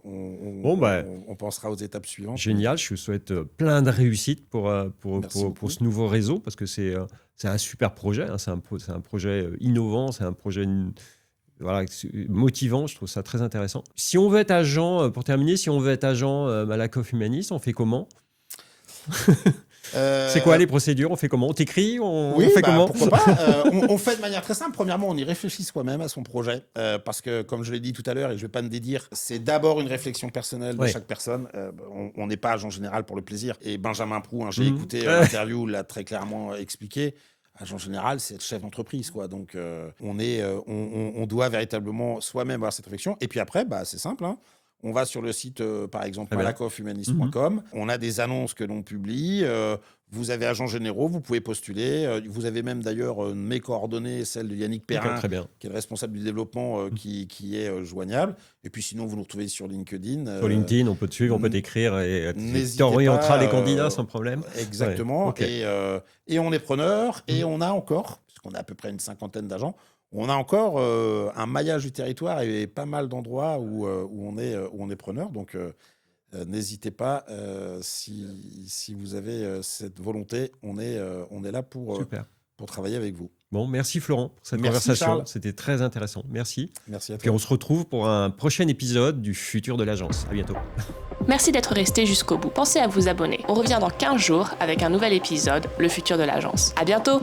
on pensera aux étapes suivantes. Génial, je vous souhaite plein de réussite pour ce nouveau réseau, parce que c'est un super projet, hein, c'est un projet innovant, c'est un projet motivant, je trouve ça très intéressant. Si on veut être agent, pour terminer, si on veut être agent Malakoff Humanis, on fait comment ? C'est quoi les procédures ? On fait comment ? On t'écrit ? On fait comment ? Pourquoi pas on fait de manière très simple. Premièrement, on y réfléchit soi-même à son projet. Parce que, comme je l'ai dit tout à l'heure, et je ne vais pas me dédire, c'est d'abord une réflexion personnelle de chaque personne. On n'est pas agent général pour le plaisir. Et Benjamin Proux, j'ai écouté l'interview, l'a très clairement expliqué. Agent général, c'est être chef d'entreprise, quoi. Donc, on doit véritablement soi-même avoir cette réflexion. Et puis après, c'est simple, hein. On va sur le site, par exemple, malakoffhumanis.com. On a des annonces que l'on publie. Vous avez agents généraux, vous pouvez postuler. Vous avez même d'ailleurs mes coordonnées, celles de Yannick Perrin, qui est le responsable du développement, qui est joignable. Et puis sinon, vous nous retrouvez sur LinkedIn. Sur LinkedIn, on peut te suivre, on peut t'écrire et t'orientera les candidats sans problème. Exactement. Ouais, okay. Et on est preneur. Et on a encore, puisqu'on a à peu près une cinquantaine d'agents, on a encore un maillage du territoire et pas mal d'endroits où on est preneur. Donc, n'hésitez pas, si vous avez cette volonté, on est là pour travailler avec vous. Bon, merci Florent pour cette conversation. Charles. C'était très intéressant. Merci. Merci à toi. Puis on se retrouve pour un prochain épisode du futur de l'agence. À bientôt. Merci d'être resté jusqu'au bout. Pensez à vous abonner. On revient dans 15 jours avec un nouvel épisode, le futur de l'agence. À bientôt.